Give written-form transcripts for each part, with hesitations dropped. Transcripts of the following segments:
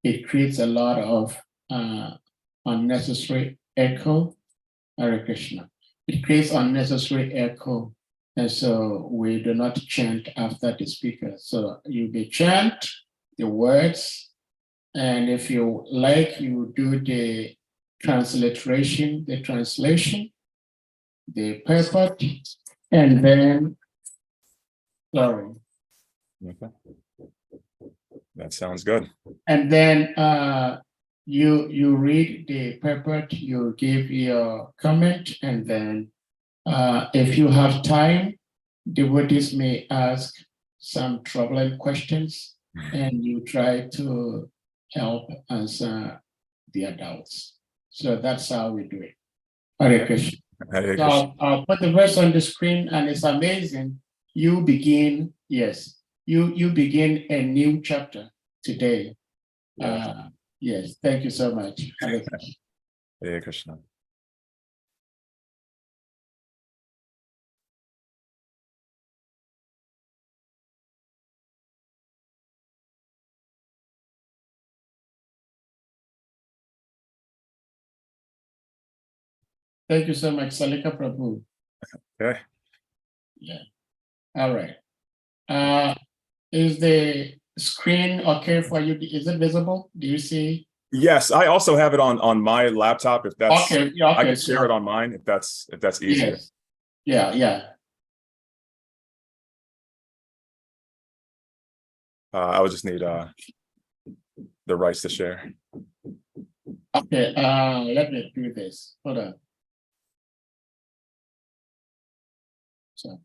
it creates a lot of unnecessary echo. Hare Krishna. It creates unnecessary echo, and so we do not chant after the speaker. So you may chant the words, and if you like, you do the transliteration, the translation, the purport, and then, sorry. Okay. That sounds good. And then you read the purport, you give your comment, and then if you have time, devotees may ask some troubling questions, and you try to help answer the adults. So that's how we do it. Hare Krishna. Hare So Krishna. I'll put the verse on the screen, and it's amazing. You begin, yes, you begin a new chapter today. Yes, thank you so much. Hare Krishna. Hare Krishna. Thank you so much, Salika Prabhu. Okay. Yeah. All right. Is the screen okay for you? Is it visible? Do you see? Yes, I also have it on my laptop. If that's okay, yeah, okay. I can share it on mine if that's easier. Yes. Yeah, yeah. I would just need the rights to share. Okay, let me do this. Hold on. So.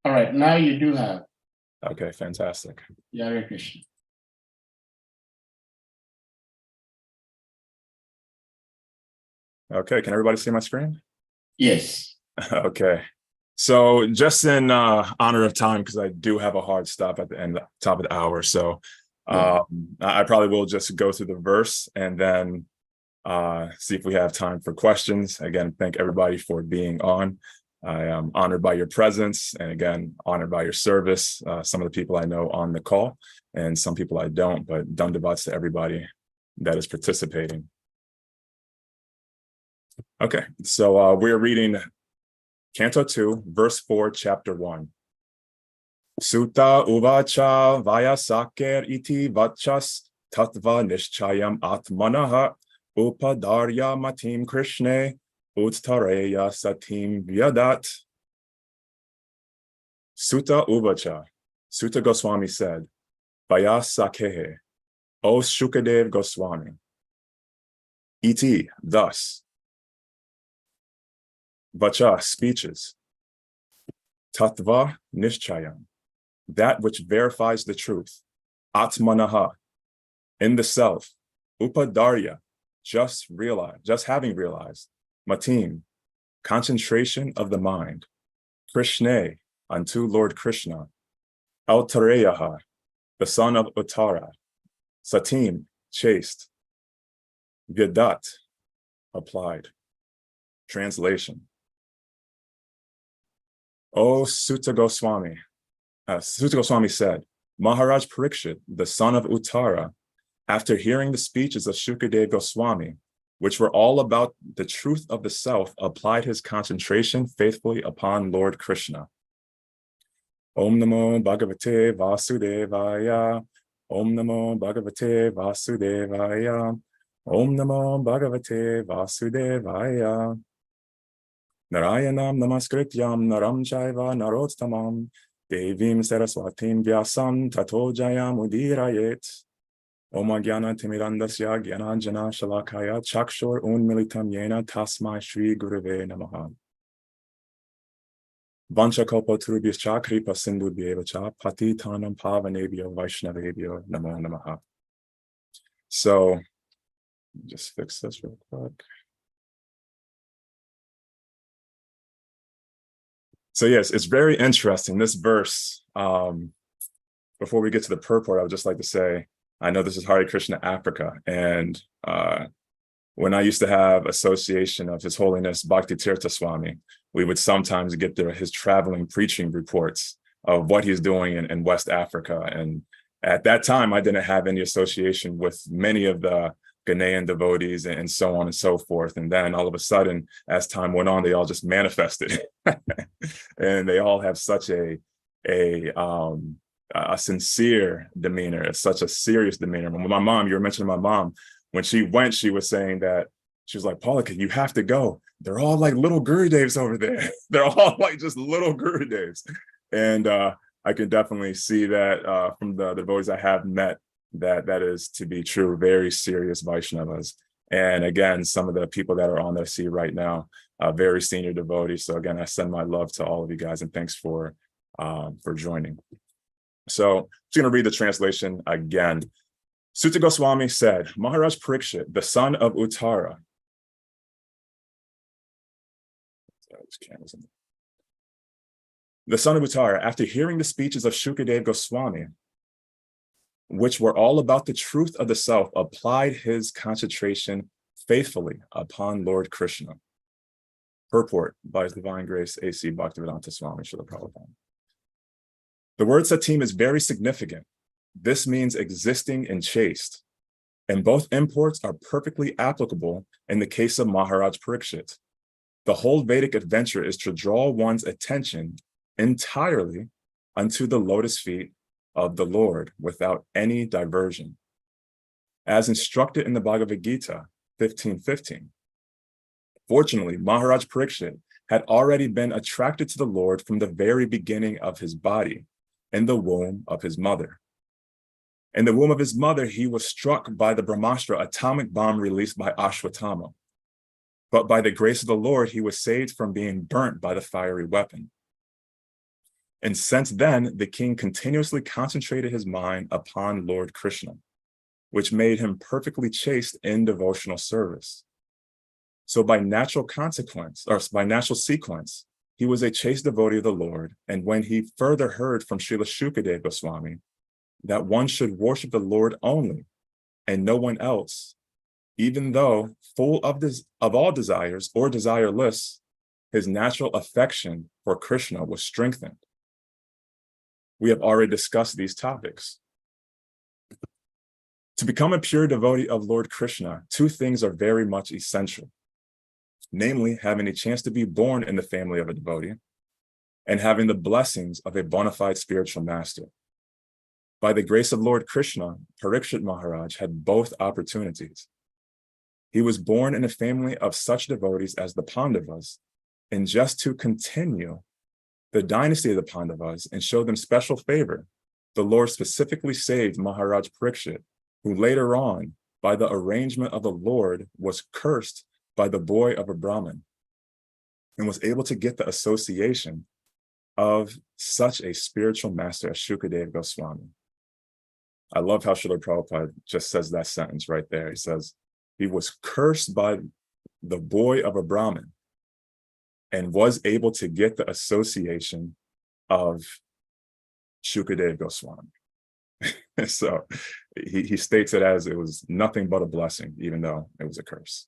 All right, now you do have. Okay, fantastic. Hare Krishna. Okay, can everybody see my screen? Yes. Okay. So just in honor of time, because I do have a hard stop at the end, top of the hour. So I probably will just go through the verse and then see if we have time for questions. Again, thank everybody for being on. I am honored by your presence, and again, honored by your service. Some of the people I know on the call, and some people I don't, but dandavats to everybody that is participating. Okay, so we're reading Canto 2, verse 4, chapter 1. Sutta uvacha vayasaker iti vachas tattva nishchayam atmanaha upadarya matim krishne uttareya satim vyadat. Sutta uvacha. Sutta Goswami said, Vayasakehe, O Shukadev Goswami. Iti, thus. Vacha, speeches. Tattva nishchayam, that which verifies the truth. Atmanaha, in the self. Upadarya, just having realized. Matim, concentration of the mind. Krishne, unto Lord Krishna. Autareyaha, the son of Uttara. Satim, chaste. Vyadat, applied. Translation. O Sutta Goswami. Sutta Goswami said, Maharaj Parikshit, the son of Uttara, after hearing the speeches of Shukadev Goswami, which were all about the truth of the self, applied his concentration faithfully upon Lord Krishna. Om Namo Bhagavate Vasudevaya. Om Namo Bhagavate Vasudevaya. Om Namo Bhagavate Vasudevaya. Narayanam Namaskrityam Naram Chaiva Narottamam Devim Saraswatim Vyasam Tato Jayam Udirayet. Om Jnana Timirandasya Jnananjana Shalakaya Chakshur Unmilitam Yena Tasmai Shri Gurave Namaha. Vanchakalpatarubhyascha kripa sindhubhyevacha patitanam pavanebhyo vaishnavebhyo namo namaha. So, just fix this real quick. So yes, it's very interesting. This verse, before we get to the purport, I would just like to say, I know this is Hare Krishna Africa, and when I used to have association of His Holiness Bhakti Tirtha Swami, we would sometimes get his traveling preaching reports of what he's doing in West Africa. And at that time, I didn't have any association with many of the Ghanaian devotees and so on and so forth. And then all of a sudden, as time went on, they all just manifested. And they all have such a sincere demeanor, such a serious demeanor. When my mom, you were mentioning my mom, when she went, she was saying that, she was like, "Palaka, you have to go. They're all like little Gurudevs over there. They're all like just little Gurudevs." And I can definitely see that from the devotees I have met, that is to be true. Very serious Vaishnavas. And again, some of the people that are on their seat right now, very senior devotees. So again, I send my love to all of you guys, and thanks for joining. So I'm just going to read the translation again. Suta Goswami said, Maharaj Parikshit, the son of Uttara. The son of Uttara, after hearing the speeches of Shukadev Goswami, which were all about the truth of the self, applied his concentration faithfully upon Lord Krishna. Purport by His Divine Grace A.C. Bhaktivedanta Swami Srila Prabhupada. The word satim is very significant. This means existing and chaste, and both imports are perfectly applicable in the case of Maharaj Parikshit. The whole Vedic adventure is to draw one's attention entirely unto the lotus feet of the Lord without any diversion. As instructed in the Bhagavad Gita 15:15. Fortunately, Maharaj Parikshit had already been attracted to the Lord from the very beginning of his body, in the womb of his mother. In the womb of his mother, he was struck by the Brahmastra atomic bomb released by Ashwatthama. But by the grace of the Lord, he was saved from being burnt by the fiery weapon. And since then, the king continuously concentrated his mind upon Lord Krishna, which made him perfectly chaste in devotional service. So by natural sequence, he was a chaste devotee of the Lord. And when he further heard from Srila Shukadev Goswami that one should worship the Lord only and no one else, even though full of all desires or desireless, his natural affection for Krishna was strengthened. We have already discussed these topics. To become a pure devotee of Lord Krishna, two things are very much essential. Namely, having a chance to be born in the family of a devotee and having the blessings of a bona fide spiritual master. By the grace of Lord Krishna, Parikshit Maharaj had both opportunities. He was born in a family of such devotees as the Pandavas, and just to continue the dynasty of the Pandavas and show them special favor, the Lord specifically saved Maharaj Parikshit, who later on, by the arrangement of the Lord, was cursed by the boy of a Brahmin and was able to get the association of such a spiritual master as Shukadev Goswami. I love how Srila Prabhupada just says that sentence right there. He says, he was cursed by the boy of a Brahmin and was able to get the association of Shukadev Goswami. So he states it as it was nothing but a blessing, even though it was a curse.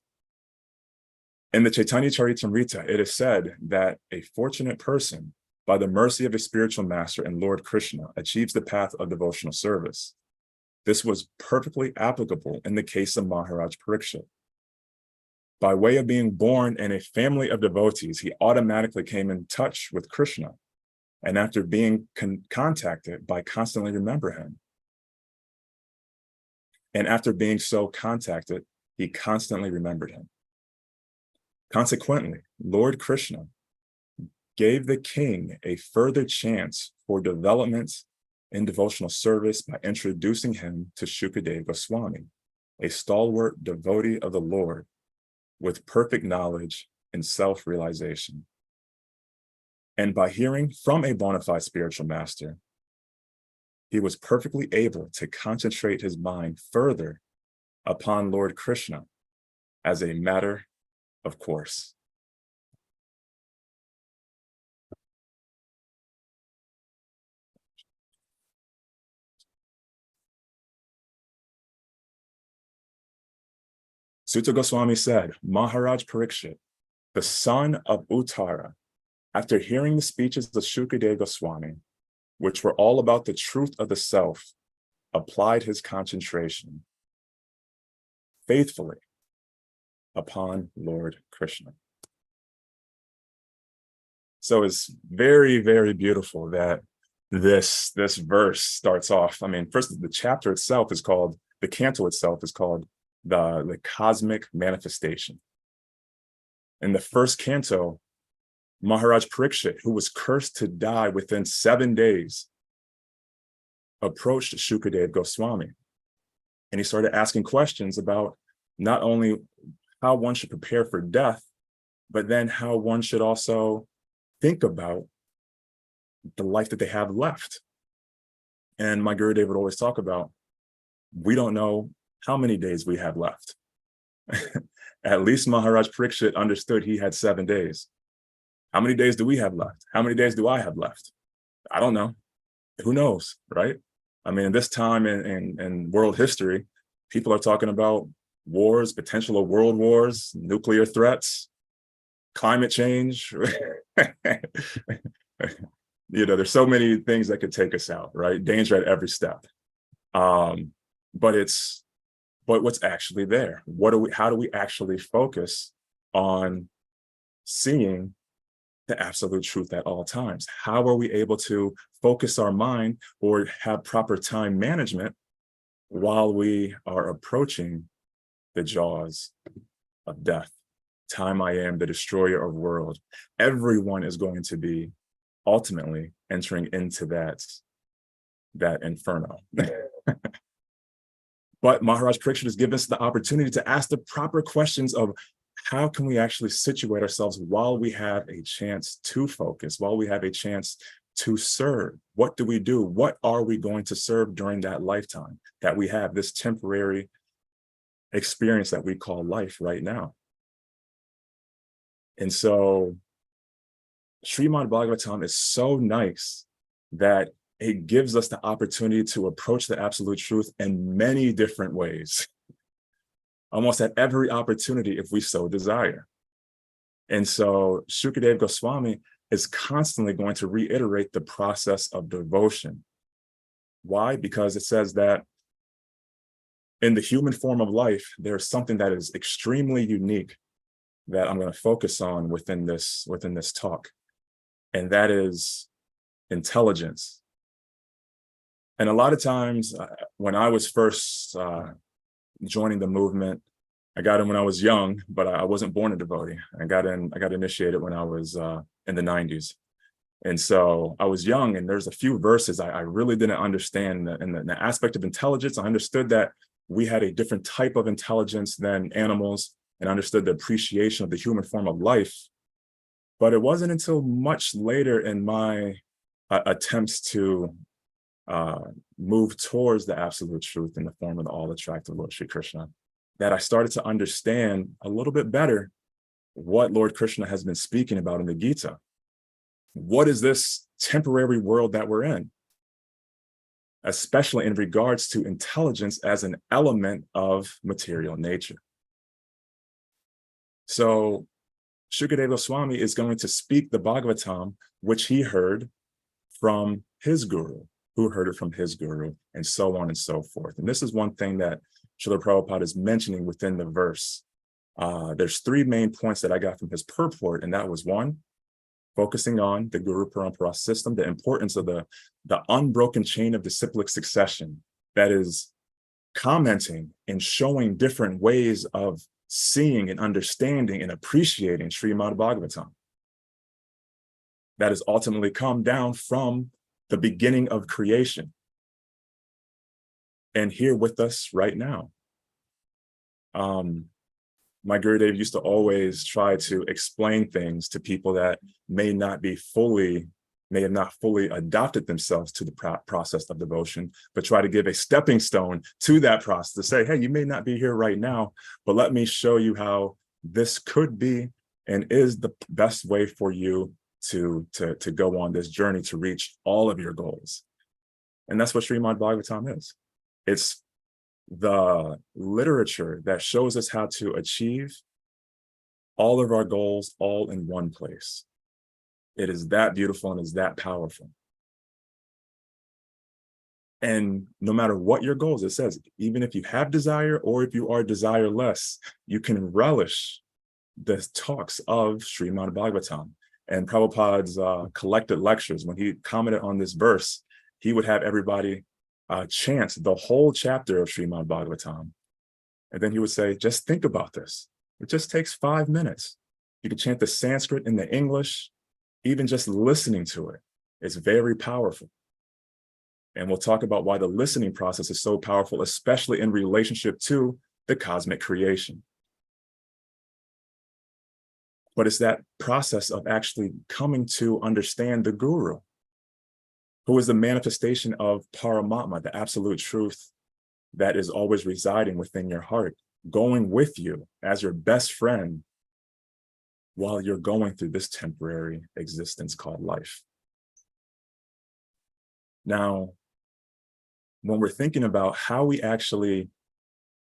In the Chaitanya Charitamrita, it is said that a fortunate person, by the mercy of a spiritual master and Lord Krishna, achieves the path of devotional service. This was perfectly applicable in the case of Maharaj Parikshit. By way of being born in a family of devotees, he automatically came in touch with Krishna, and after being contacted by constantly remember him. And after being so contacted, he constantly remembered him. Consequently, Lord Krishna gave the king a further chance for development in devotional service by introducing him to Shukadev Goswami, a stalwart devotee of the Lord with perfect knowledge and self-realization. And by hearing from a bona fide spiritual master, he was perfectly able to concentrate his mind further upon Lord Krishna as a matter of course. Sutta Goswami said, Maharaj Parikshit, the son of Uttara, after hearing the speeches of Shukadeva Goswami, which were all about the truth of the self, applied his concentration faithfully upon Lord Krishna. So it's very, very beautiful that this verse starts off. I mean, first, the chapter itself is called, the canto itself is called the Cosmic Manifestation. In the first canto, Maharaj Parikshit, who was cursed to die within 7 days, approached Shukadeva Goswami. And he started asking questions about not only how one should prepare for death, but then how one should also think about the life that they have left. And my Gurudev would always talk about, we don't know how many days we have left. At least Maharaj Parikshit understood he had 7 days. How many days do we have left? How many days do I have left? I don't know. Who knows, right? I mean, this time in world history, people are talking about wars, potential of world wars, nuclear threats, climate change. You know, there's so many things that could take us out, right? Danger at every step. But what's actually there? How do we actually focus on seeing the absolute truth at all times? How are we able to focus our mind or have proper time management while we are approaching the jaws of death? Time I am, the destroyer of world. Everyone is going to be ultimately entering into that inferno. But Maharaj Parikshit has given us the opportunity to ask the proper questions of how can we actually situate ourselves while we have a chance to focus, while we have a chance to serve. What do we do? What are we going to serve during that lifetime that we have, this temporary experience that we call life right now? And so Srimad Bhagavatam is so nice that it gives us the opportunity to approach the absolute truth in many different ways, almost at every opportunity if we so desire. And so Shukadeva Goswami is constantly going to reiterate the process of devotion. Why? Because it says that in the human form of life, there's something that is extremely unique that I'm going to focus on within this talk. And that is intelligence. And a lot of times when I was first joining the movement, I got in when I was young, but I wasn't born a devotee. I got initiated when I was in the 90s. And so I was young, and there's a few verses I really didn't understand. In the aspect of intelligence, I understood that we had a different type of intelligence than animals, and understood the appreciation of the human form of life. But it wasn't until much later in my attempts to move towards the absolute truth in the form of the all-attractive Lord Shri Krishna that I started to understand a little bit better what Lord Krishna has been speaking about in the Gita. What is this temporary world that we're in? Especially in regards to intelligence as an element of material nature. So Shukadeva Goswami is going to speak the Bhagavatam, which he heard from his guru, who heard it from his guru, and so on and so forth. And this is one thing that Srila Prabhupada is mentioning within the verse. There's 3 main points that I got from his purport, and that was 1, focusing on the Guru Parampara system, the importance of the unbroken chain of disciplic succession that is commenting and showing different ways of seeing and understanding and appreciating Srimad Bhagavatam. That has ultimately come down from the beginning of creation and here with us right now. My Gurudev used to always try to explain things to people that may have not fully adopted themselves to the process of devotion, but try to give a stepping stone to that process to say, hey, you may not be here right now, but let me show you how this could be and is the best way for you to go on this journey to reach all of your goals. And that's what Srimad Bhagavatam is. It's the literature that shows us how to achieve all of our goals all in one place. It is that beautiful and is that powerful. And no matter what your goals, it says, even if you have desire or if you are desireless, you can relish the talks of Srimad Bhagavatam. And Prabhupada's collected lectures, when he commented on this verse, he would have everybody chant the whole chapter of Srimad Bhagavatam. And then he would say, just think about this. It just takes 5 minutes. You can chant the Sanskrit and the English, even just listening to it is very powerful. And we'll talk about why the listening process is so powerful, especially in relationship to the cosmic creation. But it's that process of actually coming to understand the Guru, who is the manifestation of Paramatma, the absolute truth that is always residing within your heart, going with you as your best friend while you're going through this temporary existence called life. Now, when we're thinking about how we actually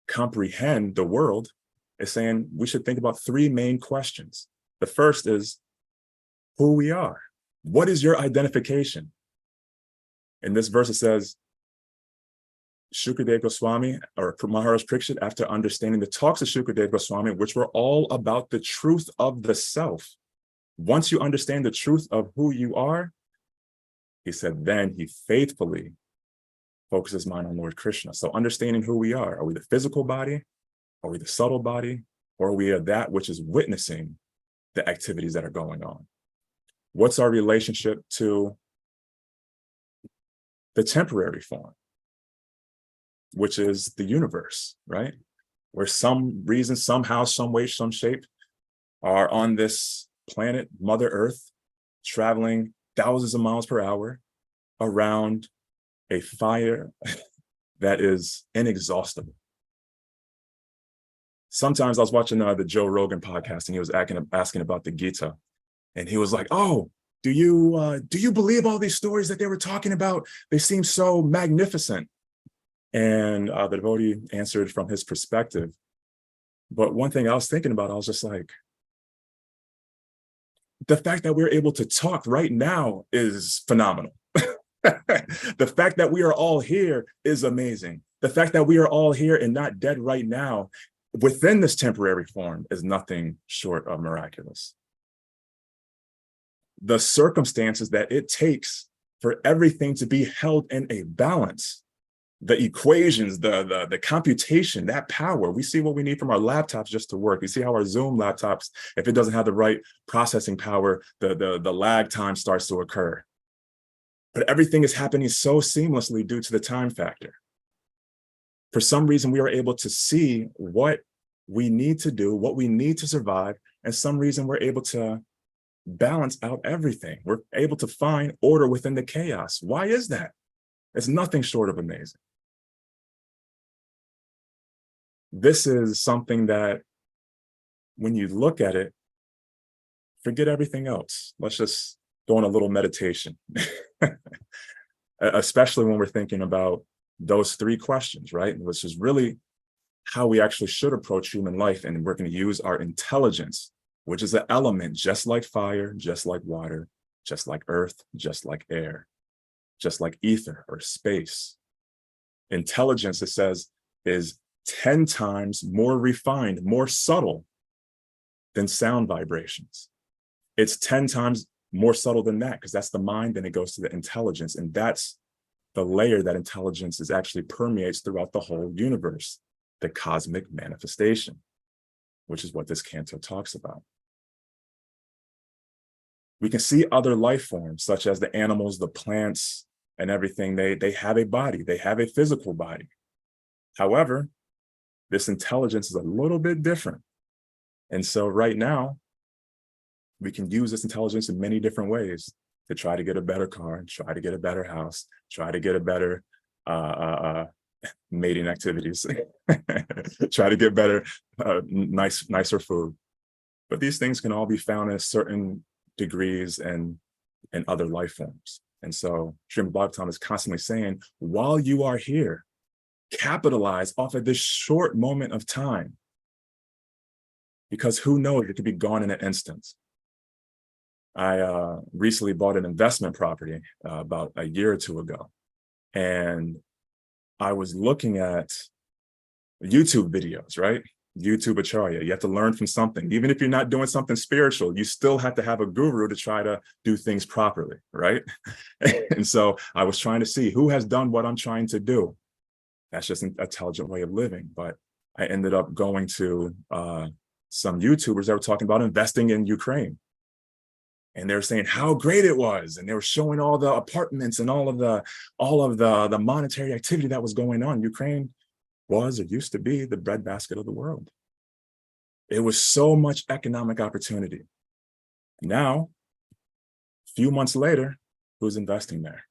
comprehend the world, it's saying we should think about 3 main questions. The first is who we are. What is your identification? In this verse, it says, Shukadev Goswami, or Maharaj Parikshit, after understanding the talks of Shukadev Goswami, which were all about the truth of the self. Once you understand the truth of who you are, he said, then he faithfully focuses mind on Lord Krishna. So understanding who we are we the physical body? Are we the subtle body? Or are we that which is witnessing the activities that are going on? What's our relationship to the temporary form, which is the universe, right? Where some reason, somehow, some way, some shape are on this planet, Mother Earth, traveling thousands of miles per hour around a fire that is inexhaustible. Sometimes I was watching the Joe Rogan podcast, and he was asking about the Gita, and he was like, "Oh, do you believe all these stories that they were talking about? They seem so magnificent." And the devotee answered from his perspective. But one thing I was thinking about, I was just like, the fact that we're able to talk right now is phenomenal. The fact that we are all here is amazing. The fact that we are all here and not dead right now within this temporary form is nothing short of miraculous. The circumstances that it takes for everything to be held in a balance, the equations, the computation, that power, we see what we need from our laptops just to work. We see how our Zoom laptops, if it doesn't have the right processing power, the lag time starts to occur. But everything is happening so seamlessly due to the time factor. For some reason, we are able to see what we need to do, what we need to survive, and some reason we're able to balance out everything. We're able to find order within the chaos. Why is that? It's nothing short of amazing. This is something that when you look at it, forget everything else. Let's just go on a little meditation, especially when we're thinking about those 3 questions, right? Which is really how we actually should approach human life. And we're going to use our intelligence, which is an element just like fire, just like water, just like earth, just like air, just like ether or space. Intelligence, it says, is 10 times more refined, more subtle than sound vibrations. It's 10 times more subtle than that, because that's the mind, then it goes to the intelligence. And that's the layer that intelligence is actually permeates throughout the whole universe, the cosmic manifestation, which is what this canto talks about. We can see other life forms, such as the animals, the plants, and everything. They have a body, they have a physical body. However, this intelligence is a little bit different. And so right now, we can use this intelligence in many different ways to try to get a better car, try to get a better house, try to get a better mating activities, try to get better, nicer food. But these things can all be found in certain degrees and other life forms. And so Srimad Bhagavatam is constantly saying, while you are here, capitalize off of this short moment of time, because who knows, it could be gone in an instant. I recently bought an investment property about a year or two ago, and I was looking at YouTube videos, right? YouTube Acharya. You have to learn from something. Even if you're not doing something spiritual, you still have to have a guru to try to do things properly, right? And so I was trying to see who has done what I'm trying to do. That's just an intelligent way of living. But I ended up going to some YouTubers that were talking about investing in Ukraine. And they were saying how great it was. And they were showing all the apartments and all of the monetary activity that was going on. Ukraine was or used to be the breadbasket of the world. It was so much economic opportunity. Now, a few months later, who's investing there?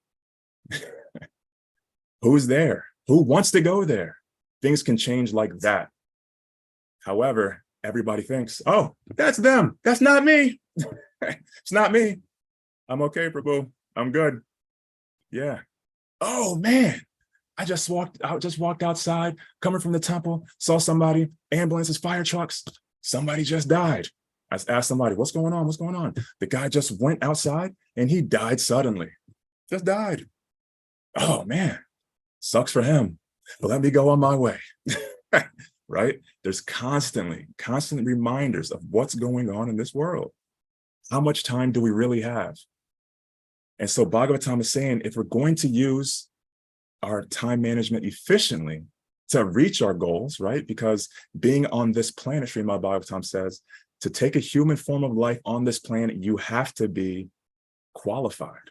Who's there? Who wants to go there? Things can change like that. However, everybody thinks, oh, that's them. That's not me. It's not me. I'm okay, Prabhu. I'm good. Yeah. Oh man, I just walked outside, coming from the temple, saw somebody, ambulances, fire trucks. Somebody just died. I asked somebody, what's going on? What's going on? The guy just went outside and he died suddenly. Just died. Oh man, sucks for him. But let me go on my way. Right? There's constant reminders of what's going on in this world. How much time do we really have? And so Bhagavatam is saying, if we're going to use our time management efficiently to reach our goals, right? Because being on this planet, Srimad Bhagavatam says, to take a human form of life on this planet, you have to be qualified.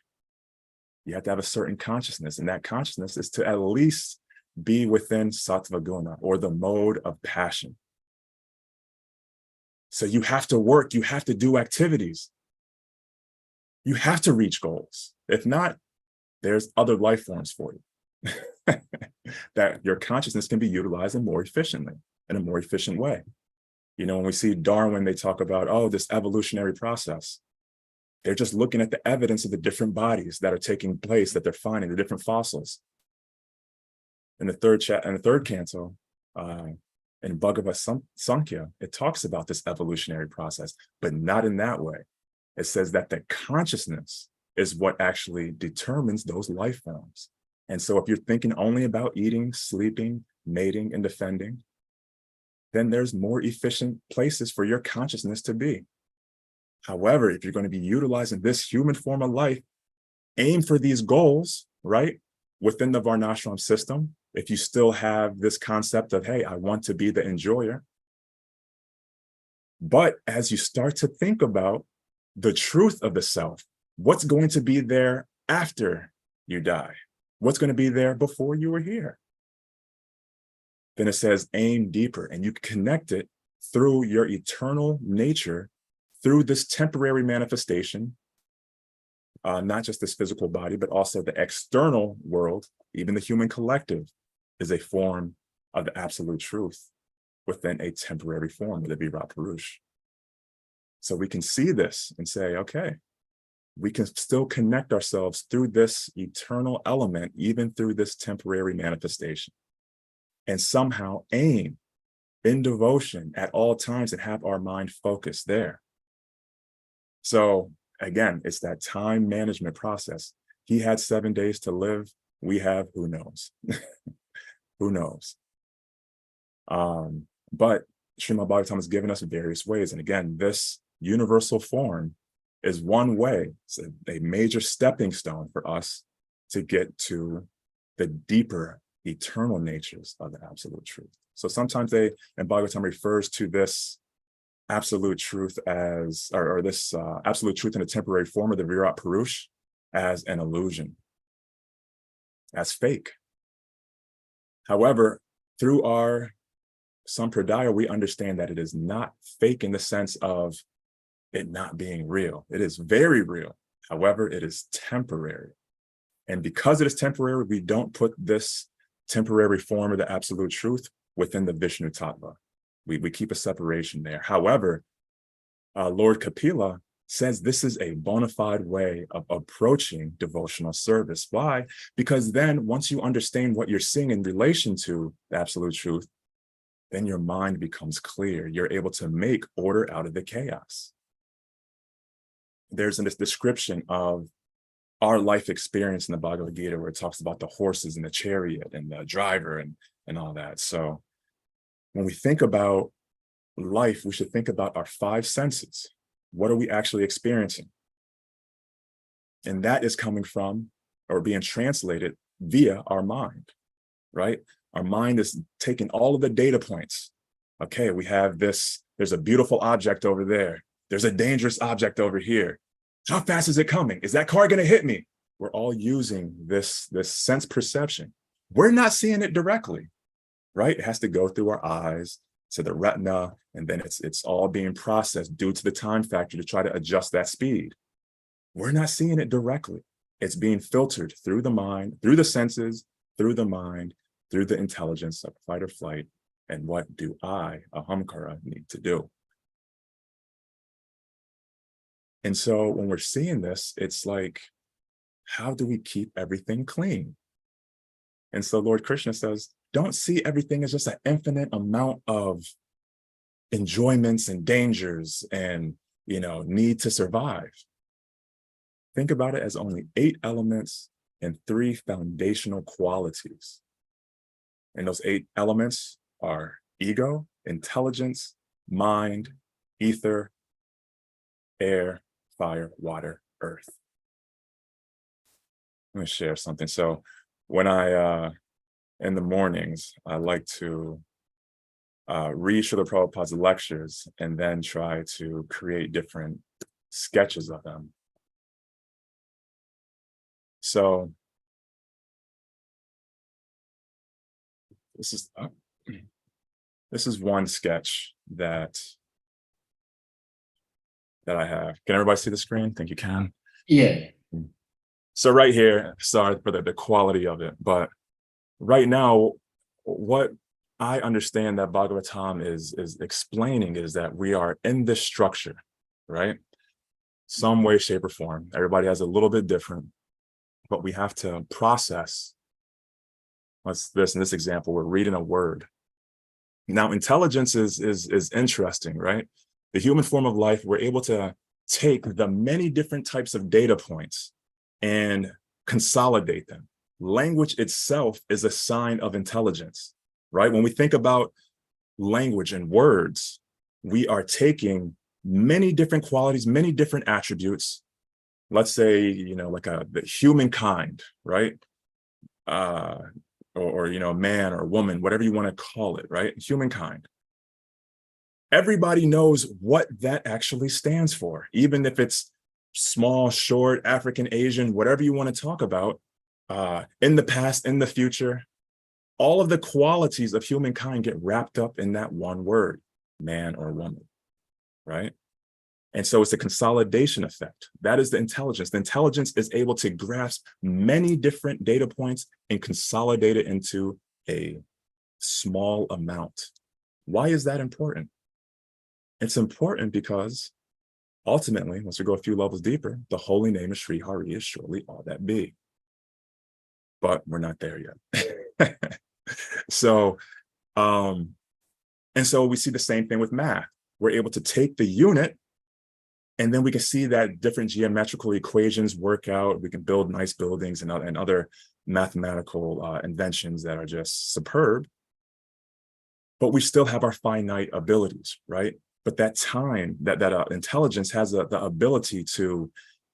You have to have a certain consciousness, and that consciousness is to at least be within Sattva Guna, or the mode of passion. So you have to work, you have to do activities. You have to reach goals. If not, there's other life forms for you. That your consciousness can be utilized in a more efficient way. You know, when we see Darwin, they talk about, oh, this evolutionary process. They're just looking at the evidence of the different bodies that are taking place, that they're finding, the different fossils. In the third canto, in Bhagavad Sankhya, it talks about this evolutionary process, but not in that way. It says that the consciousness is what actually determines those life forms. And so if you're thinking only about eating, sleeping, mating, and defending, then there's more efficient places for your consciousness to be. However, if you're going to be utilizing this human form of life, aim for these goals, right? Within the Varnashram system, if you still have this concept of, hey, I want to be the enjoyer. But as you start to think about the truth of the self, what's going to be there after you die? What's going to be there before you were here? Then it says, aim deeper, and you connect it through your eternal nature, through this temporary manifestation, not just this physical body, but also the external world, even the human collective is a form of the absolute truth within a temporary form of the Virat Purush. So we can see this and say, okay, we can still connect ourselves through this eternal element, even through this temporary manifestation, and somehow aim in devotion at all times and have our mind focused there. So again, it's that time management process. He had 7 days to live. We have, who knows? Who knows? But Srimad Bhagavatam has given us various ways. And again, this universal form is one way. It's a major stepping stone for us to get to the deeper eternal natures of the absolute truth. So sometimes and Bhagavatam refers to this absolute truth as, or this absolute truth in a temporary form of the Virat Purush as an illusion, as fake. However, through our Sampradaya, we understand that it is not fake in the sense of it not being real. It is very real. However, it is temporary. And because it is temporary, we don't put this temporary form of the absolute truth within the Vishnu Tattva. We keep a separation there. However, Lord Kapila says this is a bona fide way of approaching devotional service. Why? Because then once you understand what you're seeing in relation to the absolute truth, then your mind becomes clear. You're able to make order out of the chaos. There's this description of our life experience in the Bhagavad Gita where it talks about the horses and the chariot and the driver and all that. So when we think about life, we should think about our five senses. What are we actually experiencing? And that is coming from or being translated via our mind, right? Our mind is taking all of the data points. Okay, we have this, there's a beautiful object over there. There's a dangerous object over here. How fast is it coming? Is that car going to hit me? We're all using this sense perception. We're not seeing it directly, right? It has to go through our eyes to the retina, and then it's all being processed due to the time factor to try to adjust that speed. We're not seeing it directly. It's being filtered through the mind, through the senses, through the mind, through the intelligence of fight or flight. And what do I, Ahamkara, need to do? And so when we're seeing this, it's like, how do we keep everything clean? And so Lord Krishna says, don't see everything as just an infinite amount of enjoyments and dangers and, need to survive. Think about it as only 8 elements and 3 foundational qualities. And those 8 elements are ego, intelligence, mind, ether, air, fire, water, earth. Let me share something. So when I, in the mornings, I like to read Srila Prabhupada's lectures and then try to create different sketches of them. So this is one sketch that I have. Can everybody see the screen? Think you can? Yeah. So right here, sorry for the quality of it, but right now, what I understand that Bhagavatam is explaining is that we are in this structure, right? Some way, shape, or form. Everybody has a little bit different, but we have to process. What's this? In this example, we're reading a word. Now, intelligence is interesting, right? The human form of life, we're able to take the many different types of data points and consolidate them. Language itself is a sign of intelligence, right? When we think about language and words, we are taking many different qualities, many different attributes. Let's say, like the humankind, right? Or man or woman, whatever you want to call it, right? Humankind. Everybody knows what that actually stands for, even if it's small, short, African, Asian, whatever you want to talk about, in the past, in the future, all of the qualities of humankind get wrapped up in that one word, man or woman, right? And so it's a consolidation effect. That is the intelligence. The intelligence is able to grasp many different data points and consolidate it into a small amount. Why is that important? It's important because ultimately, once we go a few levels deeper, the holy name of Sri Hari is surely all that be. But we're not there yet. So, and so we see the same thing with math. We're able to take the unit, and then we can see that different geometrical equations work out. We can build nice buildings and other mathematical inventions that are just superb. But we still have our finite abilities, right? But that time, that intelligence has the ability to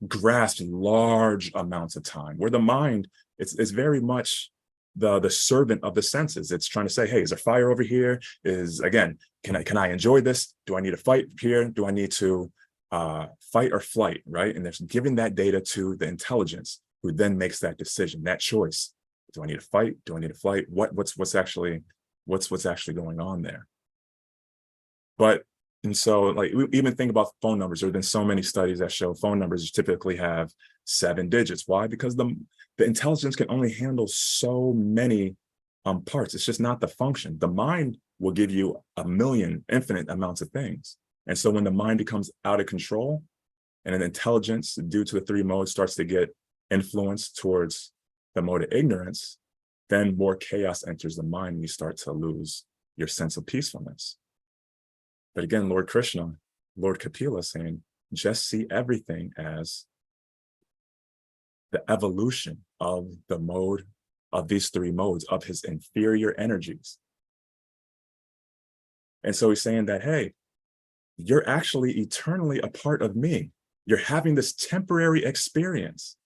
grasp large amounts of time, where the mind, it's very much the servant of the senses. It's trying to say, hey, is there fire over here? Can I enjoy this? Do I need to fight here? Do I need to fight or flight, right? And there's giving that data to the intelligence, who then makes that decision, that choice. Do I need to fight? Do I need to flight? What's actually going on there? And so, like, we even think about phone numbers. There have been so many studies that show phone numbers typically have 7 digits. Why? Because the intelligence can only handle so many parts. It's just not the function. The mind will give you a million, infinite amounts of things. And so when the mind becomes out of control, and an intelligence due to the three modes starts to get influenced towards the mode of ignorance, then more chaos enters the mind and you start to lose your sense of peacefulness. But again, Lord Krishna, Lord Kapila saying, just see everything as the evolution of the mode of these three modes, of his inferior energies. And so he's saying that, hey, you're actually eternally a part of me. You're having this temporary experience.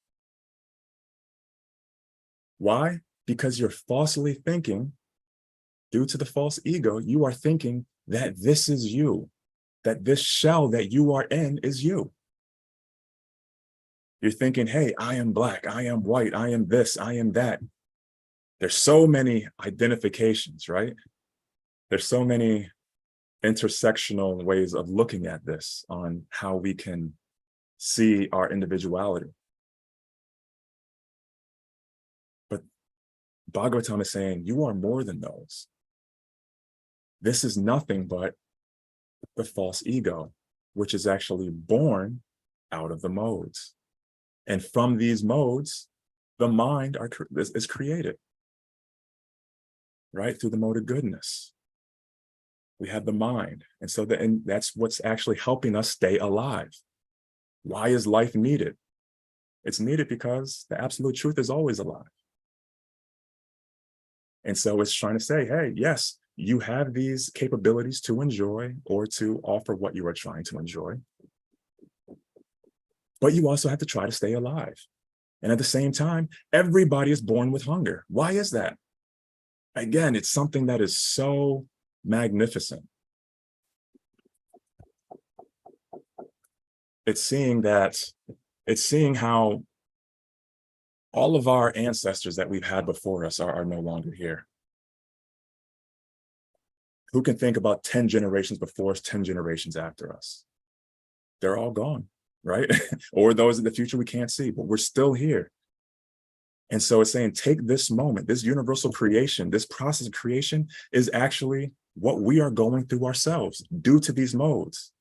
Why? Because you're falsely thinking, due to the false ego, you are thinking that this is you, that this shell that you are in is you. You're thinking, hey, I am black, I am white, I am this, I am that. There's so many identifications, right? There's so many intersectional ways of looking at this on how we can see our individuality. But Bhagavatam is saying, you are more than those. This is nothing but the false ego, which is actually born out of the modes. And from these modes, the mind is created, right? Through the mode of goodness. We have the mind. And so and that's what's actually helping us stay alive. Why is life needed? It's needed because the absolute truth is always alive. And so it's trying to say, hey, yes, you have these capabilities to enjoy or to offer what you are trying to enjoy. But you also have to try to stay alive. And at the same time, everybody is born with hunger. Why is that? Again, it's something that is so magnificent. It's seeing how all of our ancestors that we've had before us are no longer here. Who can think about 10 generations before us, 10 generations after us? They're all gone, right? Or those in the future we can't see, but we're still here. And so it's saying, take this moment, this universal creation, this process of creation is actually what we are going through ourselves due to these modes.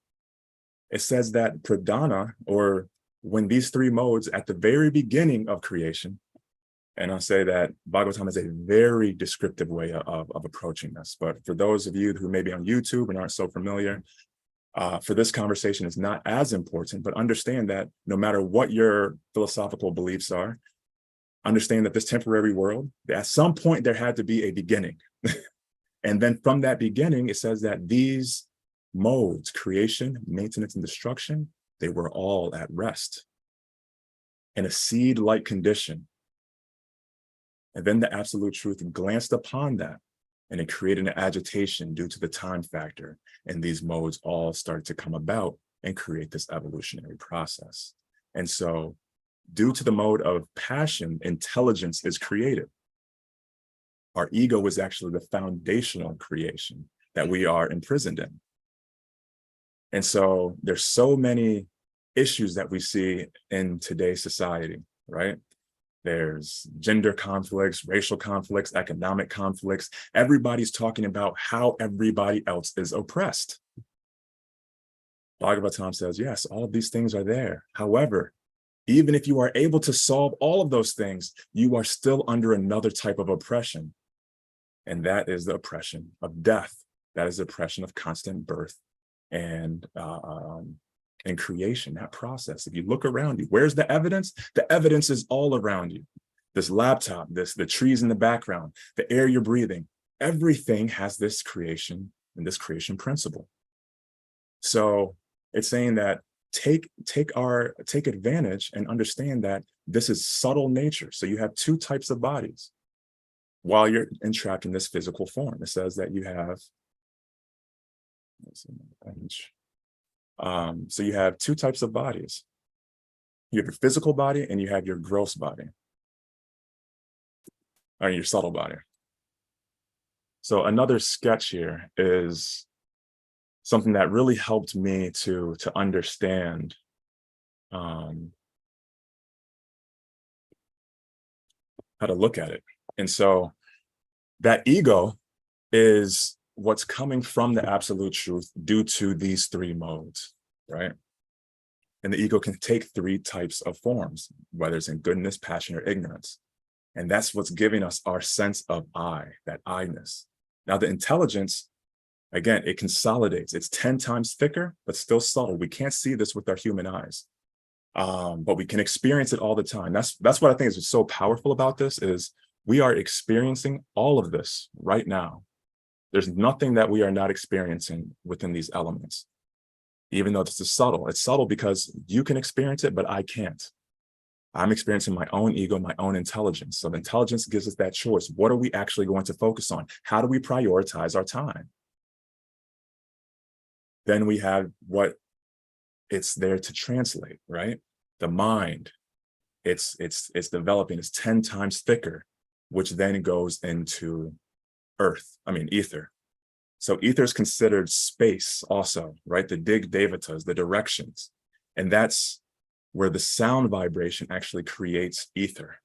It says that pradhana, or when these three modes at the very beginning of creation, and I'll say that Bhagavatam is a very descriptive way of approaching this. But for those of you who may be on YouTube and aren't so familiar, for this conversation is not as important, but understand that no matter what your philosophical beliefs are, understand that this temporary world, at some point there had to be a beginning. And then from that beginning, it says that these modes, creation, maintenance, and destruction, they were all at rest in a seed-like condition. And then the absolute truth glanced upon that, and it created an agitation due to the time factor. And these modes all started to come about and create this evolutionary process. And so due to the mode of passion, intelligence is created. Our ego is actually the foundational creation that we are imprisoned in. And so there's so many issues that we see in today's society, right? There's gender conflicts, racial conflicts, economic conflicts. Everybody's talking about how everybody else is oppressed. Bhagavatam says, yes, all of these things are there. However, even if you are able to solve all of those things, you are still under another type of oppression. And that is the oppression of death. That is the oppression of constant birth and creation, that process. If you look around you, where's the evidence? The evidence is all around you. This laptop, the trees in the background, the air you're breathing, everything has this creation and this creation principle. So it's saying that take advantage and understand that this is subtle nature. So you have two types of bodies while you're entrapped in this physical form. It says that you have, so you have two types of bodies. You have your physical body and you have your gross body, or your subtle body. So another sketch here is something that really helped me to understand how to look at it. And so that ego is what's coming from the absolute truth due to these three modes, right? And the ego can take three types of forms, whether it's in goodness, passion, or ignorance. And that's what's giving us our sense of I, that I-ness. Now the intelligence, again, it consolidates. It's 10 times thicker, but still subtle. We can't see this with our human eyes, but we can experience it all the time. That's what I think is so powerful about this, is we are experiencing all of this right now. There's nothing that we are not experiencing within these elements, even though this is subtle. It's subtle because you can experience it, but I can't. I'm experiencing my own ego, my own intelligence. So the intelligence gives us that choice. What are we actually going to focus on? How do we prioritize our time? Then we have what it's there to translate, right? The mind, it's developing, it's 10 times thicker, which then goes into ether. So ether is considered space also, right? The dig devatas, the directions. And that's where the sound vibration actually creates ether.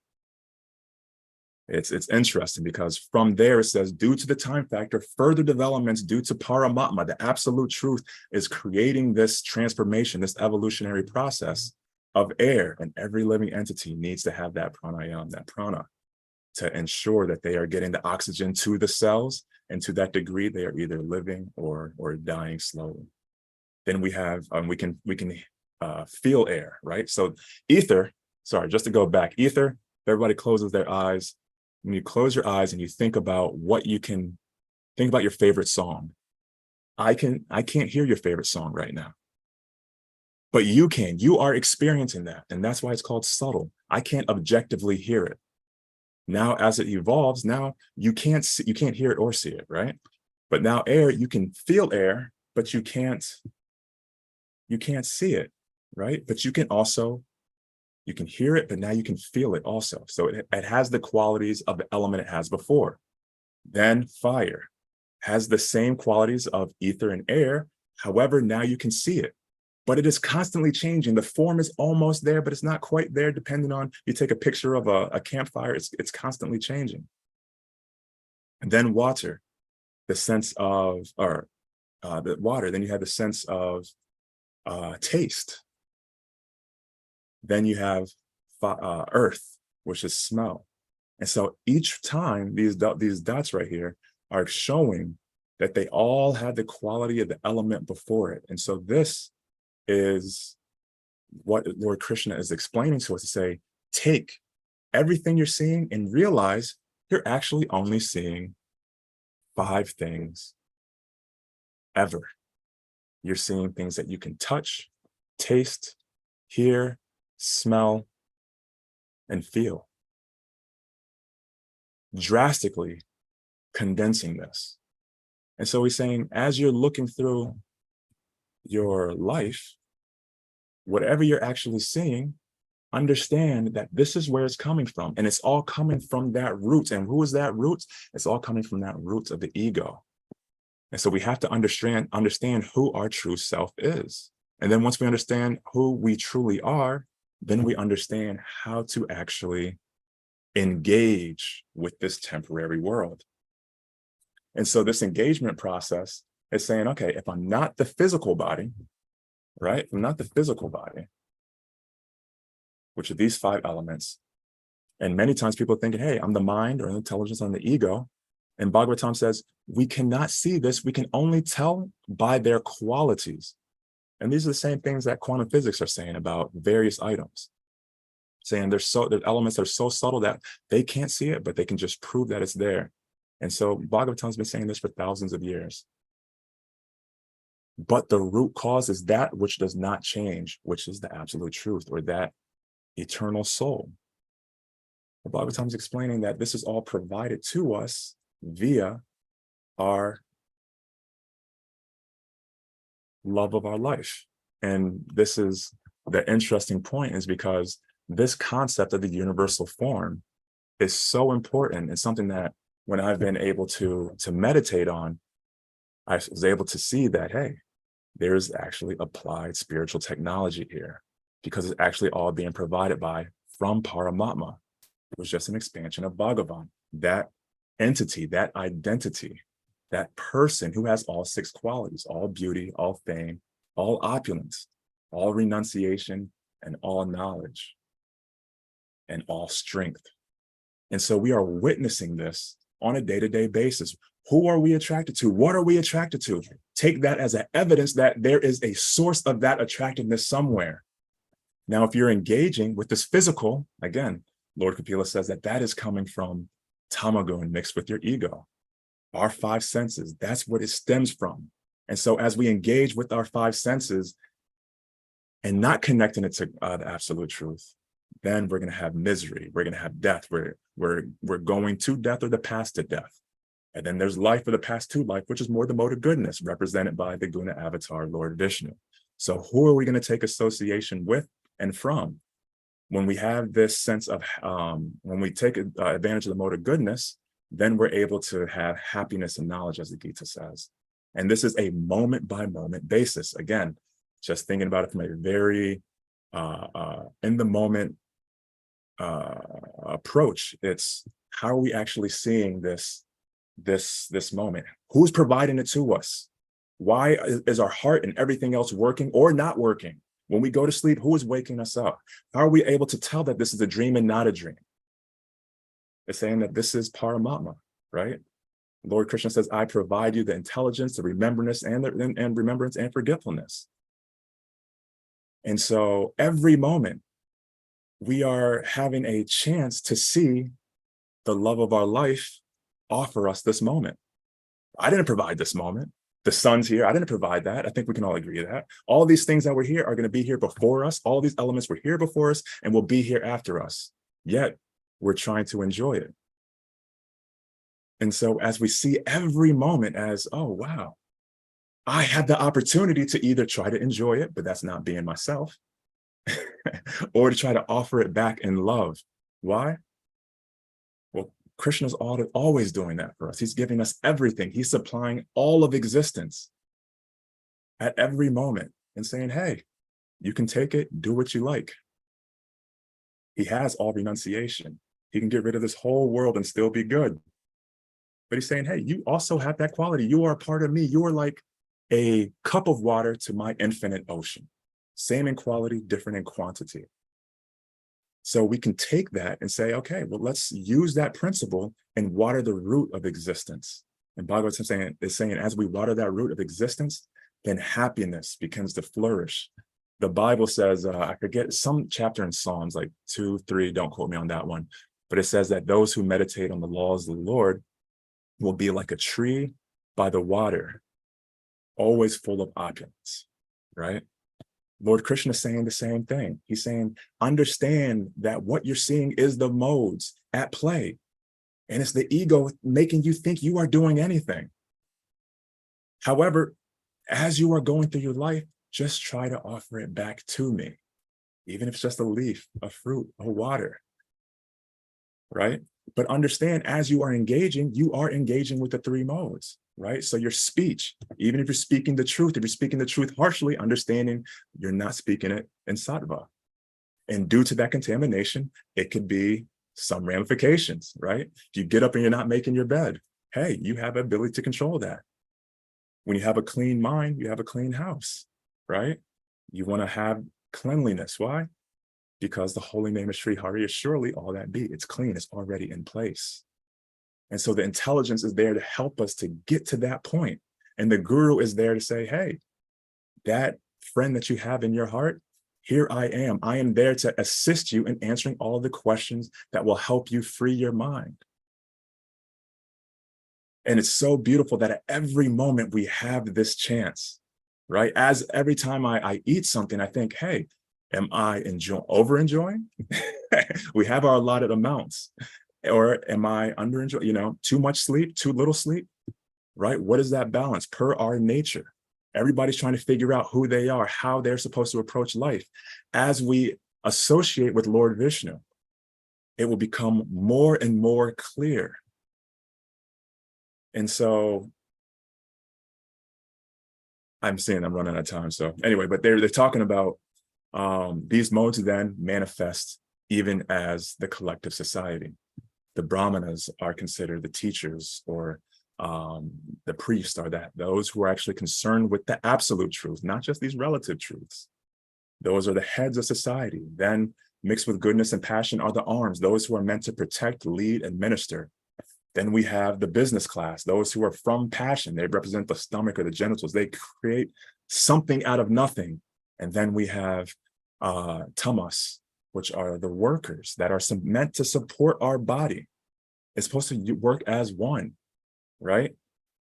It's interesting because from there it says, due to the time factor, further developments due to Paramatma, the absolute truth, is creating this transformation, this evolutionary process of air, and every living entity needs to have that pranayama, that prana, to ensure that they are getting the oxygen to the cells, and to that degree they are either living or dying slowly. Then we have we can feel air, right? So ether, sorry, just to go back, ether, everybody closes their eyes. When you close your eyes and you think about what you can think about, your favorite song. I can't hear your favorite song right now, but you can. You are experiencing that, and that's why it's called subtle. I can't objectively hear it. Now, as it evolves, now you can't hear it or see it, right? But now air, you can feel air, but you can't see it, right? But you can hear it, but now you can feel it also. So it has the qualities of the element it has before. Then fire has the same qualities of ether and air. However, now you can see it, but it is constantly changing. The form is almost there, but it's not quite there, depending on, you take a picture of a campfire, it's constantly changing. And then water, the sense of, the water, then you have the sense of taste. Then you have earth, which is smell. And so each time these dots right here are showing that they all had the quality of the element before it. And so this is what Lord Krishna is explaining to us, to say, take everything you're seeing and realize you're actually only seeing 5 things ever. You're seeing things that you can touch, taste, hear, smell, and feel. Drastically condensing this. And so he's saying, as you're looking through your life, whatever you're actually seeing, understand that this is where it's coming from. And it's all coming from that root. And who is that root? It's all coming from that root of the ego. And so we have to understand who our true self is. And then once we understand who we truly are, then we understand how to actually engage with this temporary world. And so this engagement process is saying, okay, if I'm not the physical body, right? I'm not the physical body, which are these 5 elements. And many times people are thinking, hey, I'm the mind or the intelligence, I'm the ego. And Bhagavatam says, we cannot see this. We can only tell by their qualities. And these are the same things that quantum physics are saying about various items, saying there's elements that are so subtle that they can't see it, but they can just prove that it's there. And so Bhagavatam's been saying this for thousands of years. But the root cause is that which does not change, which is the absolute truth, or that eternal soul. The Bhagavatam's explaining that this is all provided to us via our love of our life. And this is the interesting point, is because this concept of the universal form is so important. It's something that when I've been able to meditate on, I was able to see that, hey, there's actually applied spiritual technology here, because it's actually all being provided from Paramatma. It was just an expansion of Bhagavan, that entity, that identity, that person who has all 6 qualities, all beauty, all fame, all opulence, all renunciation, and all knowledge, and all strength. And so we are witnessing this on a day-to-day basis. Who are we attracted to? What are we attracted to? Take that as an evidence that there is a source of that attractiveness somewhere. Now, if you're engaging with this physical, again, Lord Kapila says that that is coming from tamagun mixed with your ego. Our five senses, that's what it stems from. And so as we engage with our five senses and not connecting it to the absolute truth, then we're going to have misery. We're going to have death. We're going to death or the path to death. And then there's life or the path to life, which is more the mode of goodness, represented by the Guna avatar, Lord Vishnu. So who are we going to take association with and from? When we have this sense of, when we take advantage of the mode of goodness, then we're able to have happiness and knowledge, as the Gita says. And this is a moment by moment basis. Again, just thinking about it from a very in the moment approach. It's how are we actually seeing this moment? Who's providing it to us? Why is our heart and everything else working or not working? When we go to sleep, who is waking us up? How are we able to tell that this is a dream and not a dream? It's saying that this is Paramatma, right? Lord Krishna says, I provide you the intelligence, the remembrance, and remembrance and forgetfulness. And so every moment we are having a chance to see the love of our life offer us this moment. I didn't provide this moment. The sun's here. I didn't provide that. I think we can all agree that. All these things that were here are going to be here before us. All these elements were here before us and will be here after us. Yet we're trying to enjoy it. And so as we see every moment as, oh, wow, I had the opportunity to either try to enjoy it, but that's not being myself, or to try to offer it back in love. Why? Well, Krishna's always doing that for us. He's giving us everything. He's supplying all of existence at every moment and saying, hey, you can take it, do what you like. He has all renunciation. He can get rid of this whole world and still be good. But he's saying, hey, you also have that quality. You are a part of me. You are like a cup of water to my infinite ocean. Same in quality, different in quantity. So we can take that and say, okay, well, let's use that principle and water the root of existence. And Bhagavatam is saying, as we water that root of existence, then happiness begins to flourish. The Bible says, I forget some chapter in Psalms, like 2, 3, don't quote me on that one, but it says that those who meditate on the laws of the Lord will be like a tree by the water, always full of opulence, right? Lord Krishna is saying the same thing. He's saying, understand that what you're seeing is the modes at play. And it's the ego making you think you are doing anything. However, as you are going through your life, just try to offer it back to me. Even if it's just a leaf, a fruit, a water, right? But understand, as you are engaging with the three modes, right? So your speech, even if you're speaking the truth, if you're speaking the truth harshly, understanding you're not speaking it in sattva. And due to that contamination, it could be some ramifications, right? If you get up and you're not making your bed, hey, you have the ability to control that. When you have a clean mind, you have a clean house, right? You want to have cleanliness. Why? Because the holy name of Sri Hari is surely all that be. It's clean, it's already in place. And so the intelligence is there to help us to get to that point. And the guru is there to say, hey, that friend that you have in your heart, here I am. I am there to assist you in answering all the questions that will help you free your mind. And it's so beautiful that at every moment we have this chance, right? As every time I eat something, I think, hey, am I over-enjoying? We have our allotted amounts. Or am I under-enjoying, too much sleep, too little sleep, right? What is that balance per our nature? Everybody's trying to figure out who they are, how they're supposed to approach life. As we associate with Lord Vishnu, it will become more and more clear. And so I'm saying I'm running out of time. So anyway, but they're talking about these modes then manifest even as the collective society. The Brahmanas are considered the teachers, or the priests are those who are actually concerned with the absolute truth, not just these relative truths. Those are the heads of society. Then mixed with goodness and passion are the arms, those who are meant to protect, lead, and minister. Then we have the business class, those who are from passion. They represent the stomach or the genitals. They create something out of nothing. And then we have tamas, which are the workers that are meant to support our body. It's supposed to work as one, right?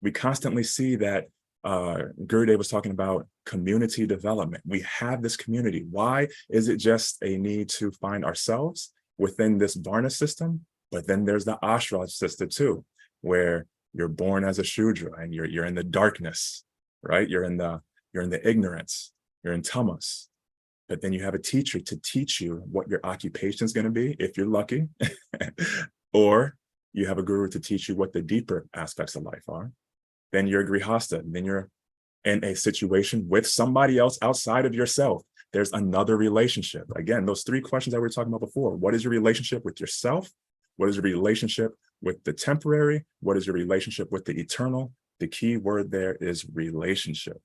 We constantly see that Gurudev was talking about community development. We have this community. Why is it just a need to find ourselves within this Varna system? But then there's the ashram system too, where you're born as a Shudra and you're in the darkness, right? You're in the ignorance, you're in tamas. But then you have a teacher to teach you what your occupation is going to be, if you're lucky, or you have a guru to teach you what the deeper aspects of life are. Then you're a grihasta, then you're in a situation with somebody else outside of yourself. There's another relationship. Again, those three questions that we were talking about before. What is your relationship with yourself? What is your relationship with the temporary? What is your relationship with the eternal? The key word there is relationship.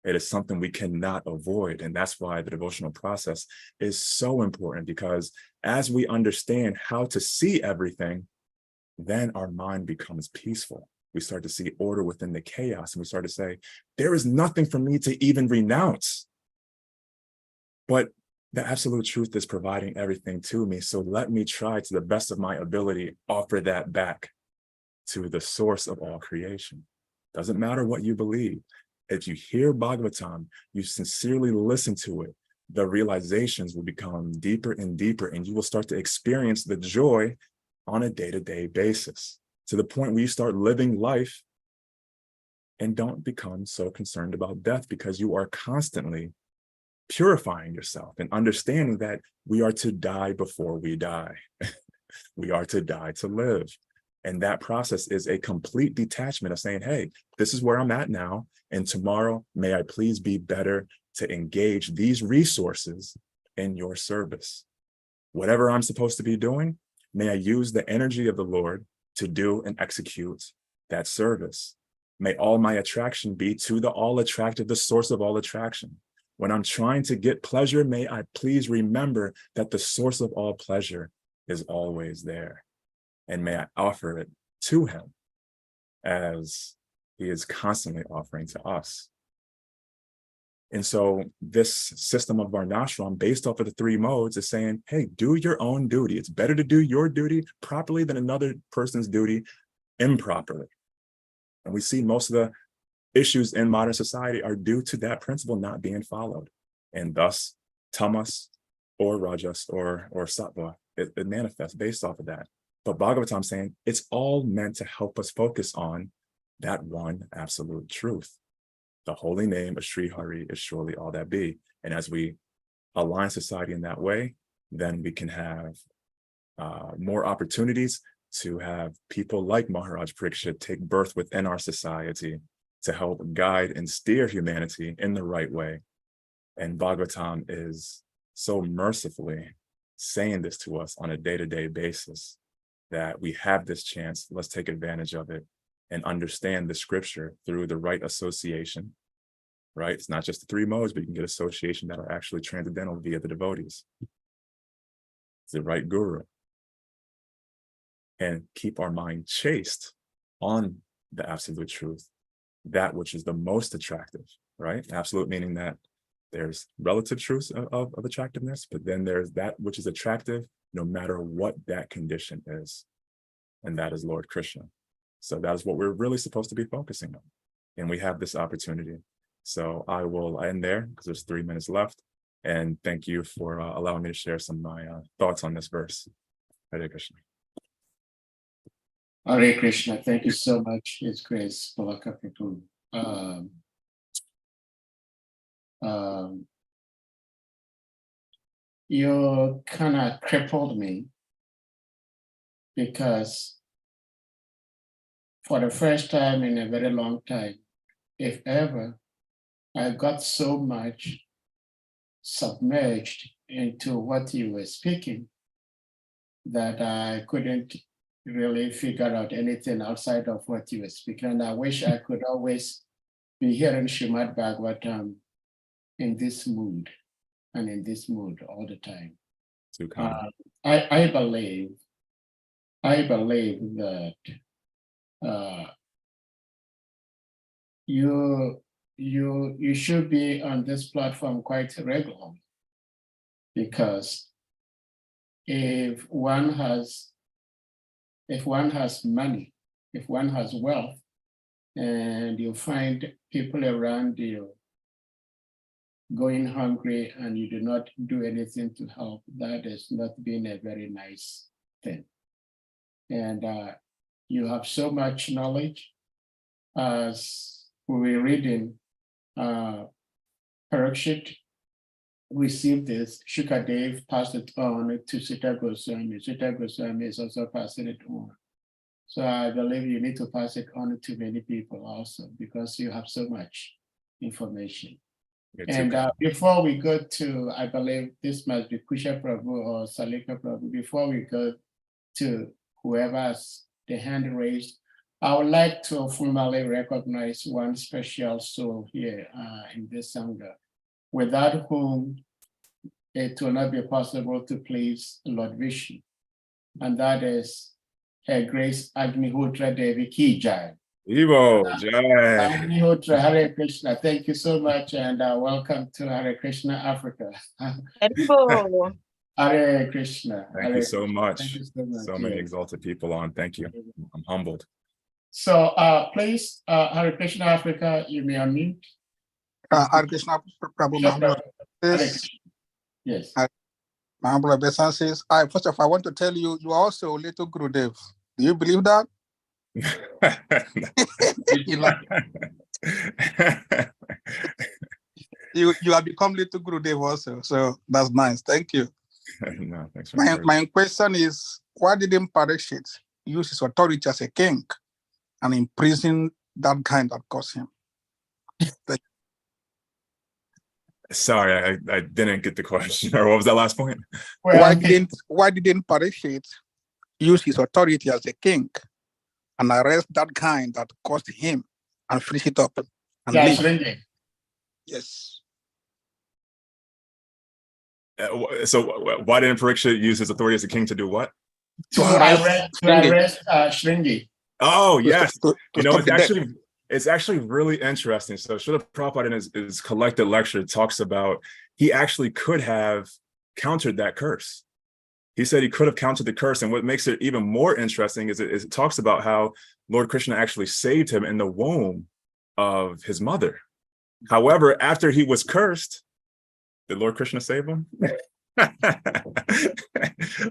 It is something we cannot avoid. And that's why the devotional process is so important, because as we understand how to see everything, then our mind becomes peaceful. We start to see order within the chaos, and we start to say, there is nothing for me to even renounce. But the absolute truth is providing everything to me. So let me try to the best of my ability, offer that back to the source of all creation. Doesn't matter what you believe. If you hear Bhagavatam, you sincerely listen to it, the realizations will become deeper and deeper, and you will start to experience the joy on a day-to-day basis, to the point where you start living life and don't become so concerned about death, because you are constantly purifying yourself and understanding that we are to die before we die. We are to die to live. And that process is a complete detachment of saying, hey, this is where I'm at now. And tomorrow, may I please be better to engage these resources in your service. Whatever I'm supposed to be doing, may I use the energy of the Lord to do and execute that service. May all my attraction be to the all attractive, the source of all attraction. When I'm trying to get pleasure, may I please remember that the source of all pleasure is always there. And may I offer it to him as he is constantly offering to us. And so this system of Varnashram, based off of the three modes, is saying, hey, do your own duty. It's better to do your duty properly than another person's duty improperly. And we see most of the issues in modern society are due to that principle not being followed. And thus, tamas or rajas or sattva, it manifests based off of that. But Bhagavatam saying it's all meant to help us focus on that one absolute truth. The holy name of Sri Hari is surely all that be. And as we align society in that way, then we can have more opportunities to have people like Maharaj Parikshit take birth within our society to help guide and steer humanity in the right way. And Bhagavatam is so mercifully saying this to us on a day-to-day basis, that we have this chance. Let's take advantage of it and understand the scripture through the right association, right? It's not just the three modes, but you can get association that are actually transcendental via the devotees. It's the right guru. And keep our mind chaste on the absolute truth, that which is the most attractive, right? Absolute meaning that there's relative truths of attractiveness, but then there's that which is attractive no matter what that condition is. And that is Lord Krishna. So that is what we're really supposed to be focusing on. And we have this opportunity. So I will end there because there's 3 minutes left. And thank you for allowing me to share some of my thoughts on this verse. Hare Krishna. Hare Krishna. Thank you so much. His Grace Palaka. You kind of crippled me, because for the first time in a very long time, if ever, I got so much submerged into what you were speaking that I couldn't really figure out anything outside of what you were speaking. And I wish I could always be hearing Srimad Bhagavatam in this mood. and in this mood all the time. Too kind. I believe that you should be on this platform quite regularly, because if one has money, if one has wealth, and you find people around you going hungry and you do not do anything to help, that is not being a very nice thing. And you have so much knowledge. As we were reading, Parikshit received this, Shukadev passed it on to Sita Goswami. Sita Goswami is also passing it on. So I believe you need to pass it on to many people also, because you have so much information. And before we go to, I believe this must be Kusha Prabhu or Salika Prabhu, before we go to whoever has the hand raised, I would like to formally recognize one special soul here in this Sangha, without whom it will not be possible to please Lord Vishnu. And that is Her Grace Agnihotra Devi Ki Jai. Evo, Jai. Agnihotra, Hare Krishna. Thank you so much, and welcome to Hare Krishna Africa. Haribo. Hare Krishna. Thank you so much. Thank you so much. So many exalted people on. Thank you. I'm humbled. So please, Hare Krishna Africa, you may unmute. Hare Krishna Prabhu, my humble obeisances. Yes. My humble obeisances. First of all, I want to tell you, you are also little Gurudev. Do you believe that? you have become little Gurudev also, so that's nice. Thank you. No, thanks for my question is, why didn't Parikshit use his authority as a king and imprison that guy that caused him? Sorry, I didn't get the question. Or what was that last point? Well, why didn't Parikshit use his authority as a king and arrest that guy that caused him and finish it up and leave? Yes. So why didn't Parikshit use his authority as a king to do what? To arrest Shringi. Oh, yes. You know, it's actually really interesting. So Srila Prabhupada in his collected lecture talks about he actually could have countered that curse. He said he could have countered the curse. And what makes it even more interesting is it talks about how Lord Krishna actually saved him in the womb of his mother. However, after he was cursed, did Lord Krishna save him?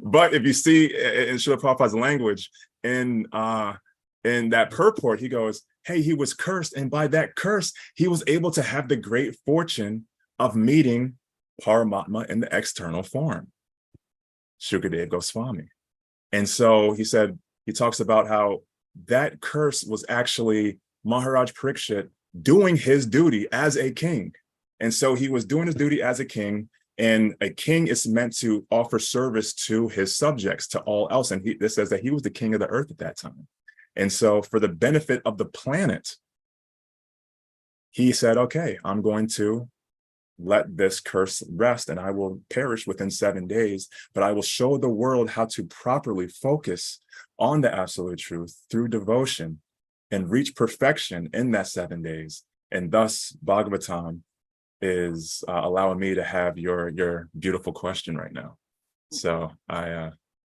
But if you see in Srila Prabhupada's language, in that purport, he goes, hey, he was cursed. And by that curse, he was able to have the great fortune of meeting Paramatma in the external form, Shukadev Goswami. And so he said, he talks about how that curse was actually Maharaj Parikshit doing his duty as a king. And so he was doing his duty as a king, and a king is meant to offer service to his subjects, to all else. And this says that he was the king of the earth at that time. And so for the benefit of the planet, he said, okay, I'm going to let this curse rest and I will perish within 7 days, but I will show the world how to properly focus on the absolute truth through devotion and reach perfection in that 7 days. And thus Bhagavatam is allowing me to have your beautiful question right now. So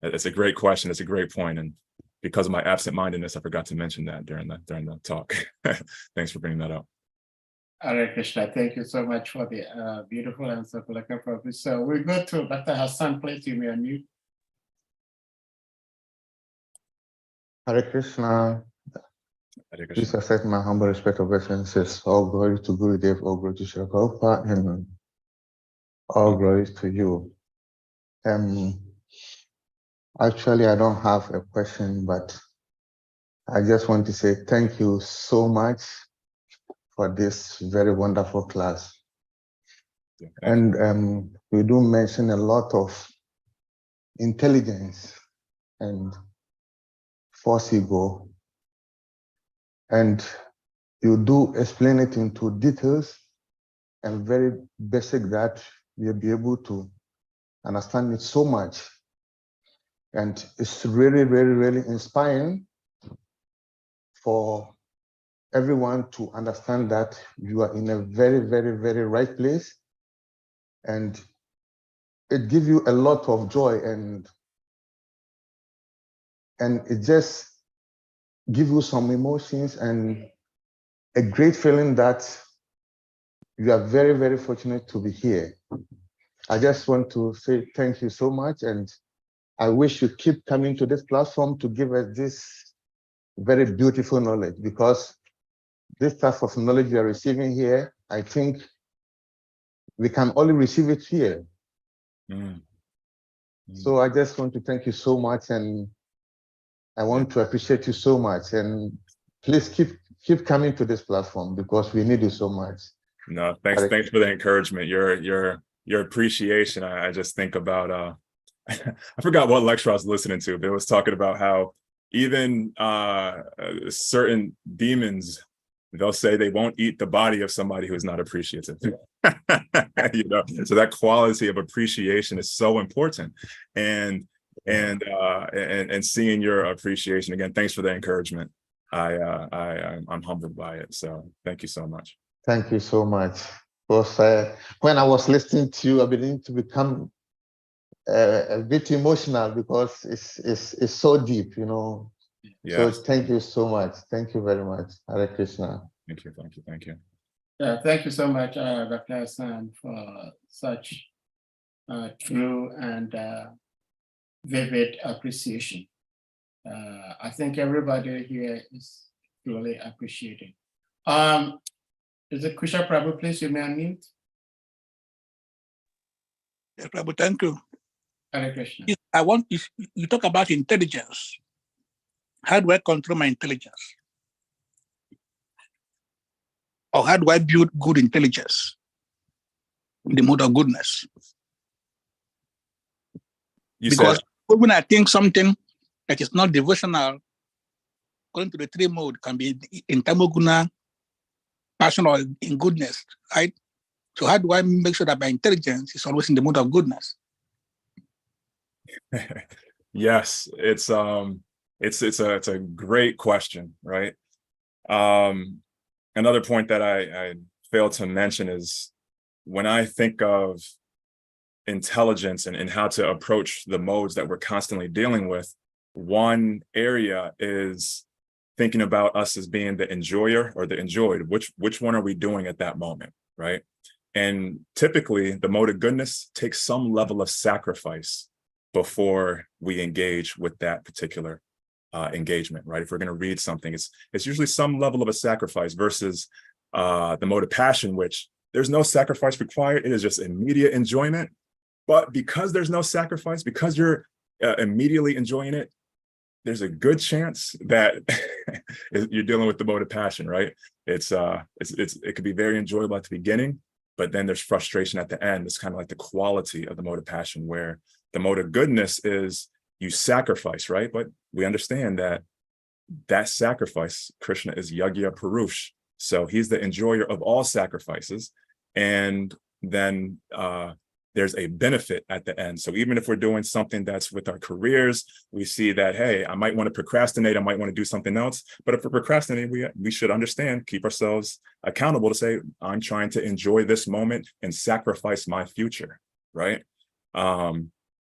it's a great question. It's a great point. And because of my absent-mindedness, I forgot to mention that during the talk. Thanks for bringing that up. Hare Krishna, thank you so much for the beautiful answer, Palaka Prabhu. So we'll go to Dr. Hassan, please, you may unmute. Hare Krishna. Please accept my humble respect of obeisances. All glory to Gurudev, all glory to Srila Prabhupada, and all glory to you. Actually, I don't have a question, but I just want to say thank you so much for this very wonderful class. Yeah, and we do mention a lot of intelligence and force ego, and you do explain it into details and very basic that we'll be able to understand it so much. And it's really, really, really inspiring for everyone to understand that you are in a very, very, very right place. And it gives you a lot of joy, and it just gives you some emotions and a great feeling that you are very, very fortunate to be here. I just want to say thank you so much, and I wish you keep coming to this platform to give us this very beautiful knowledge, because this type of knowledge we are receiving here, I think we can only receive it here. So I just want to thank you so much, and I want to appreciate you so much. And please keep coming to this platform, because we need you so much. No, thanks for the encouragement. Your appreciation. I just think about I forgot what lecture I was listening to, but it was talking about how even certain demons, they'll say they won't eat the body of somebody who is not appreciative. You know, so that quality of appreciation is so important. And seeing your appreciation again, thanks for the encouragement. I'm humbled by it. So thank you so much. Thank you so much. Because when I was listening to you, I began to become a bit emotional, because it's so deep, you know. Yes. So thank you so much. Thank you very much. Hare Krishna. Thank you. Thank you so much, Dr. Hassan, for such true and vivid appreciation. I think everybody here is truly appreciating. Is it Krishna Prabhu, please? You may unmute. Yes, Prabhu, thank you. Hare Krishna. I want you talk about intelligence. How do I control my intelligence? Or how do I build good intelligence in the mode of goodness? Because when I think something that is not devotional, according to the three mode, can be in tamoguna, passion, or in goodness, right? So how do I make sure that my intelligence is always in the mode of goodness? Yes, it's a great question, right? Another point that I failed to mention is when I think of intelligence and how to approach the modes that we're constantly dealing with, one area is thinking about us as being the enjoyer or the enjoyed. Which one are we doing at that moment, right? And typically the mode of goodness takes some level of sacrifice before we engage with that particular engagement, right? If we're going to read something, it's usually some level of a sacrifice versus the mode of passion, which there's no sacrifice required. It is just immediate enjoyment. But because there's no sacrifice, because you're immediately enjoying it, there's a good chance that you're dealing with the mode of passion, right? It could be very enjoyable at the beginning, but then there's frustration at the end. It's kind of like the quality of the mode of passion, where the mode of goodness is you sacrifice, right? But we understand that sacrifice, Krishna is Yagya Purush. So he's the enjoyer of all sacrifices. And then there's a benefit at the end. So even if we're doing something that's with our careers, we see that, hey, I might want to procrastinate, I might want to do something else. But if we're procrastinating, we should understand, keep ourselves accountable to say, I'm trying to enjoy this moment and sacrifice my future, right?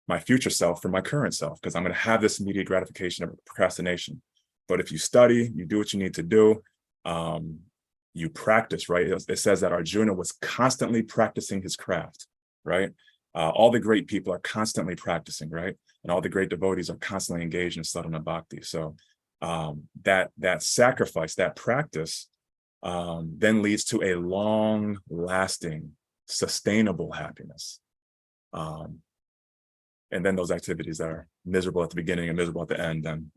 My future self for my current self, because I'm going to have this immediate gratification of procrastination. But if you study, you do what you need to do, you practice, right? It says that Arjuna was constantly practicing his craft, right? All the great people are constantly practicing, right? And all the great devotees are constantly engaged in sadhana bhakti. So that sacrifice, that practice, then leads to a long-lasting, sustainable happiness. And then those activities are miserable at the beginning and miserable at the end, and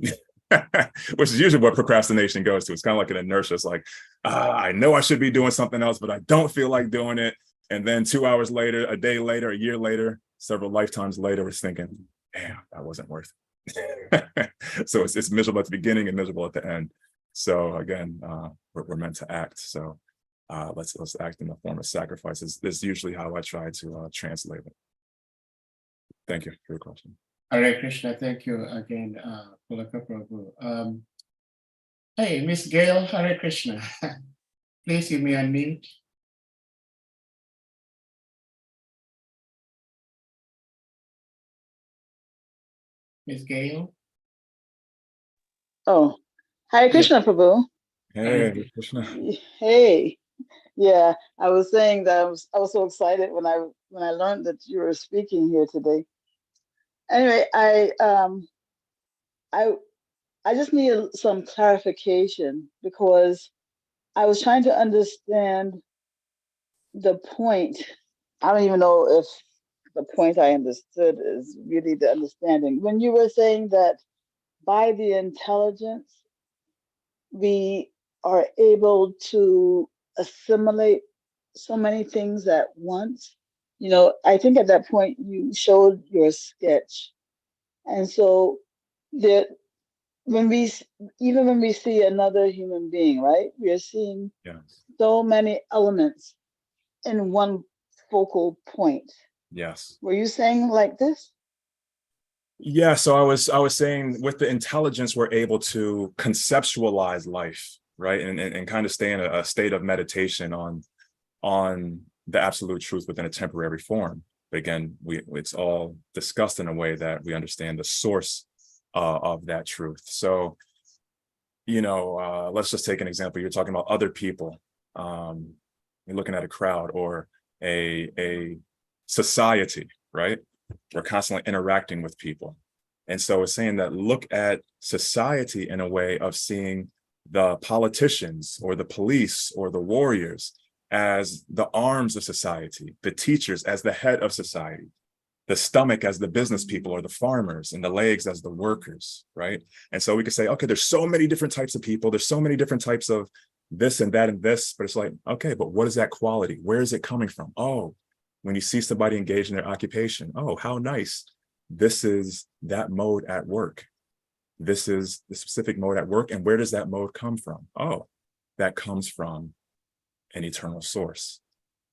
which is usually what procrastination goes to. It's kind of like an inertia. It's like, I know I should be doing something else, but I don't feel like doing it. And then 2 hours later, a day later, a year later, several lifetimes later, we're thinking, damn, that wasn't worth it. So it's miserable at the beginning and miserable at the end. So again, we're meant to act. So let's act in the form of sacrifice. Is usually how I try to translate it. Thank you for your question. Hare Krishna, thank you again, Palaka Prabhu. Hey, Miss Gail, Hare Krishna. Please give me a unmute. Miss Gail. Oh, Hare Krishna, Prabhu. Hey, Krishna. Hey, yeah, I was saying that I was so excited when I learned that you were speaking here today. Anyway, I just needed some clarification because I was trying to understand the point. I don't even know if the point I understood is really the understanding. When you were saying that by the intelligence, we are able to assimilate so many things at once. You know, I think at that point you showed your sketch. And so there, when we, even when we see another human being, right, we are seeing so many elements in one focal point. Yes. Were you saying like this? Yeah, so I was saying with the intelligence, we're able to conceptualize life, right? And kind of stay in a state of meditation on the absolute truth within a temporary form. But again, it's all discussed in a way that we understand the source of that truth. So, you know, let's just take an example. You're talking about other people. You're looking at a crowd or a society, right? We're constantly interacting with people. And so it's saying that look at society in a way of seeing the politicians or the police or the warriors as the arms of society, the teachers as the head of society, the stomach as the business people or the farmers, and the legs as the workers, right? And so we could say, okay, there's so many different types of people. There's so many different types of this and that and this, but it's like, okay, but what is that quality? Where is it coming from? Oh, when you see somebody engaged in their occupation, oh, how nice. This is that mode at work. This is the specific mode at work. And where does that mode come from? Oh, that comes from an eternal source.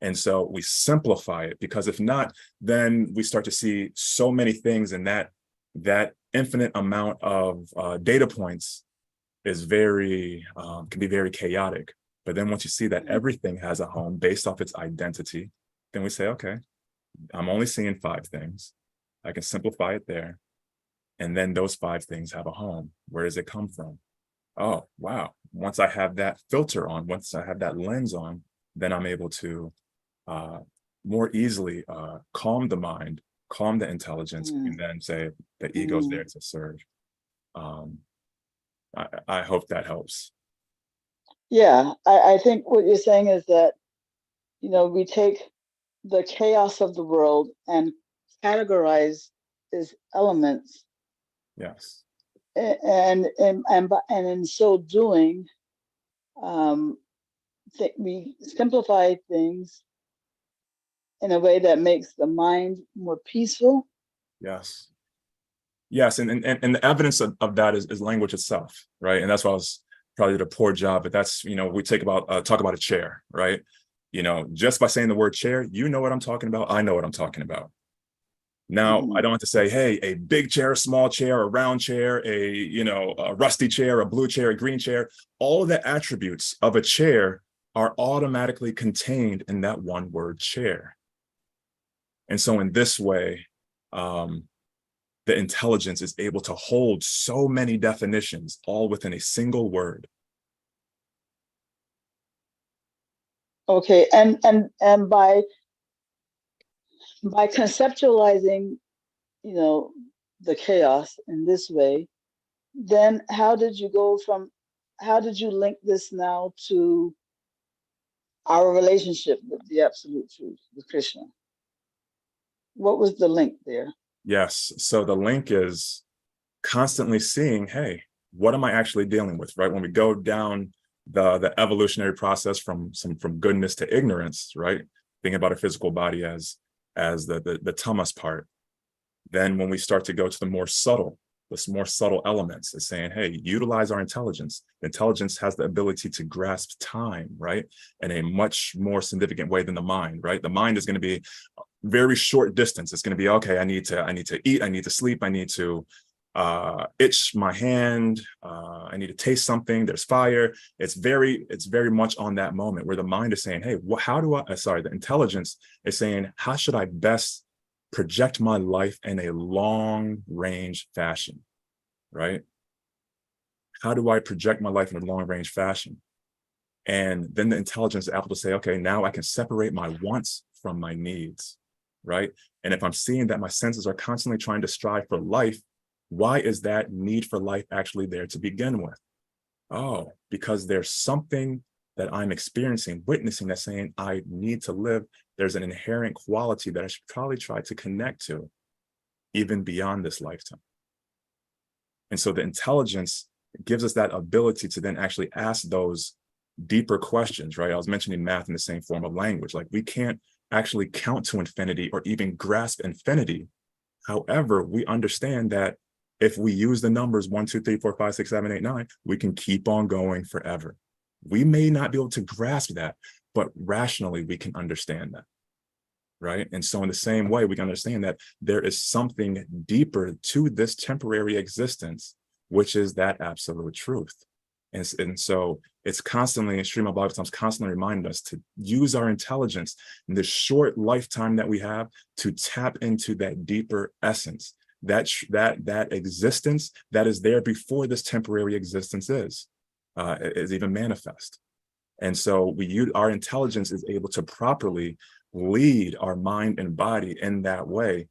And so we simplify it, because if not, then we start to see so many things, and that infinite amount of data points is can be very chaotic. But then once you see that everything has a home based off its identity, then we say, okay, I'm only seeing 5 things. I can simplify it there. And then those 5 things have a home. Where does it come from? Oh, wow. Once I have that filter on, once I have that lens on, then I'm able to more easily calm the mind, calm the intelligence, and then say the ego's there to serve. I hope that helps. Yeah, I think what you're saying is that, you know, we take the chaos of the world and categorize as elements. Yes. And in so doing, we simplify things in a way that makes the mind more peaceful. Yes. Yes, and the evidence of that is language itself, right? And that's why I was probably did a poor job, but that's, you know, we talk about a chair, right? You know, just by saying the word chair, you know what I'm talking about. I know what I'm talking about. Now, I don't have to say, hey, a big chair, a small chair, a round chair, a rusty chair, a blue chair, a green chair. All of the attributes of a chair are automatically contained in that one word chair. And so in this way, the intelligence is able to hold so many definitions all within a single word. Okay, and by conceptualizing, you know, the chaos in this way, then how did you link this now to our relationship with the absolute truth, with Krishna? What was the link there? Yes, so the link is constantly seeing, hey, what am I actually dealing with, right? When we go down the evolutionary process from goodness to ignorance, right? Thinking about a physical body as the tamas part. Then when we start to go to the more subtle, more subtle elements. It's saying, hey, utilize our intelligence. Intelligence has the ability to grasp time, right, in a much more significant way than the mind, right? The mind is going to be very short distance. It's going to be, okay, I need to eat, I need to sleep, I need to itch my hand, I need to taste something, there's fire. It's very much on that moment where the mind is saying, hey, how do the intelligence is saying, how should I best project my life in a long range fashion, right? How do I project my life in a long range fashion? And then the intelligence is able to say, okay, now I can separate my wants from my needs, right? And if I'm seeing that my senses are constantly trying to strive for life, why is that need for life actually there to begin with? Oh, because there's something that I'm experiencing, witnessing, that's saying I need to live. There's an inherent quality that I should probably try to connect to, even beyond this lifetime. And so the intelligence gives us that ability to then actually ask those deeper questions, right? I was mentioning math in the same form of language. Like, we can't actually count to infinity or even grasp infinity. However, we understand that if we use the numbers 1, 2, 3, 4, 5, 6, 7, 8, 9, we can keep on going forever. We may not be able to grasp that, but rationally we can understand that, right? And so in the same way, we can understand that there is something deeper to this temporary existence, which is that absolute truth. And so it's constantly, Srimad Bhagavatam's constantly reminding us to use our intelligence in this short lifetime that we have to tap into that deeper essence, that existence that is there before this temporary existence is even manifest. And so our intelligence is able to properly lead our mind and body in that way,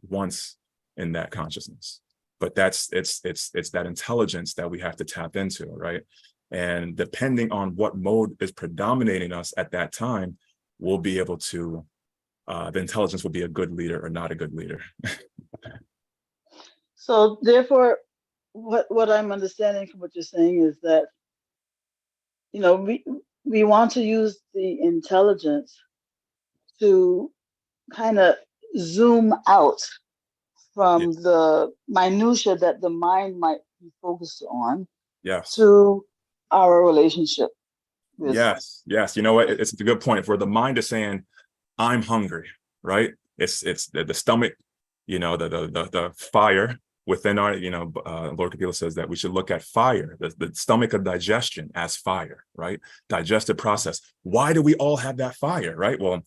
once in that consciousness. But it's that intelligence that we have to tap into, right? And depending on what mode is predominating us at that time, we'll be able to, the intelligence will be a good leader or not a good leader. So therefore, what I'm understanding from what you're saying is that, we want to use the intelligence to kind of zoom out from the minutia that the mind might be focused on, yes, to our relationship with. Yes. You know what? It's a good point. Where the mind is saying, I'm hungry, right? It's the stomach, the fire within our, Lord Kapila says that we should look at fire, the stomach of digestion, as fire, right? Digestive process. Why do we all have that fire, right? Well,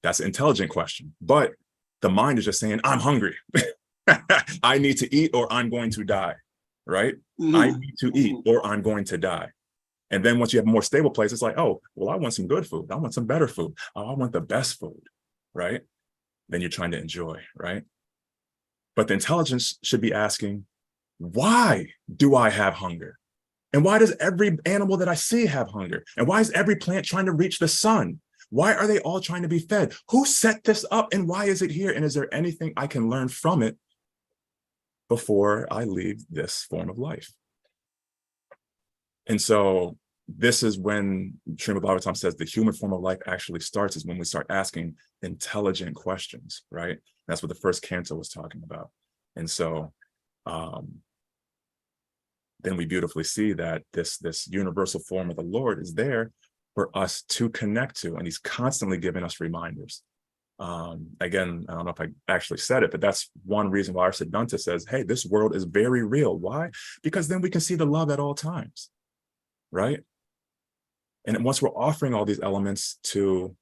that's an intelligent question, but the mind is just saying, I'm hungry. I need to eat or I'm going to die, right? Mm-hmm. I need to eat or I'm going to die. And then once you have a more stable place, it's like, oh, well, I want some good food. I want some better food. Oh, I want the best food, right? Then you're trying to enjoy, right? But the intelligence should be asking, why do I have hunger? And why does every animal that I see have hunger? And why is every plant trying to reach the sun? Why are they all trying to be fed? Who set this up and why is it here? And is there anything I can learn from it before I leave this form of life? And so this is when Srimad Bhagavatam says the human form of life actually starts, is when we start asking intelligent questions, right? That's what the first canto was talking about. And so then we beautifully see that this universal form of the Lord is there for us to connect to, and he's constantly giving us reminders. Again, I don't know if I actually said it, but that's one reason why our Siddhanta says, hey, this world is very real. Why? Because then we can see the love at all times, right? And once we're offering all these elements to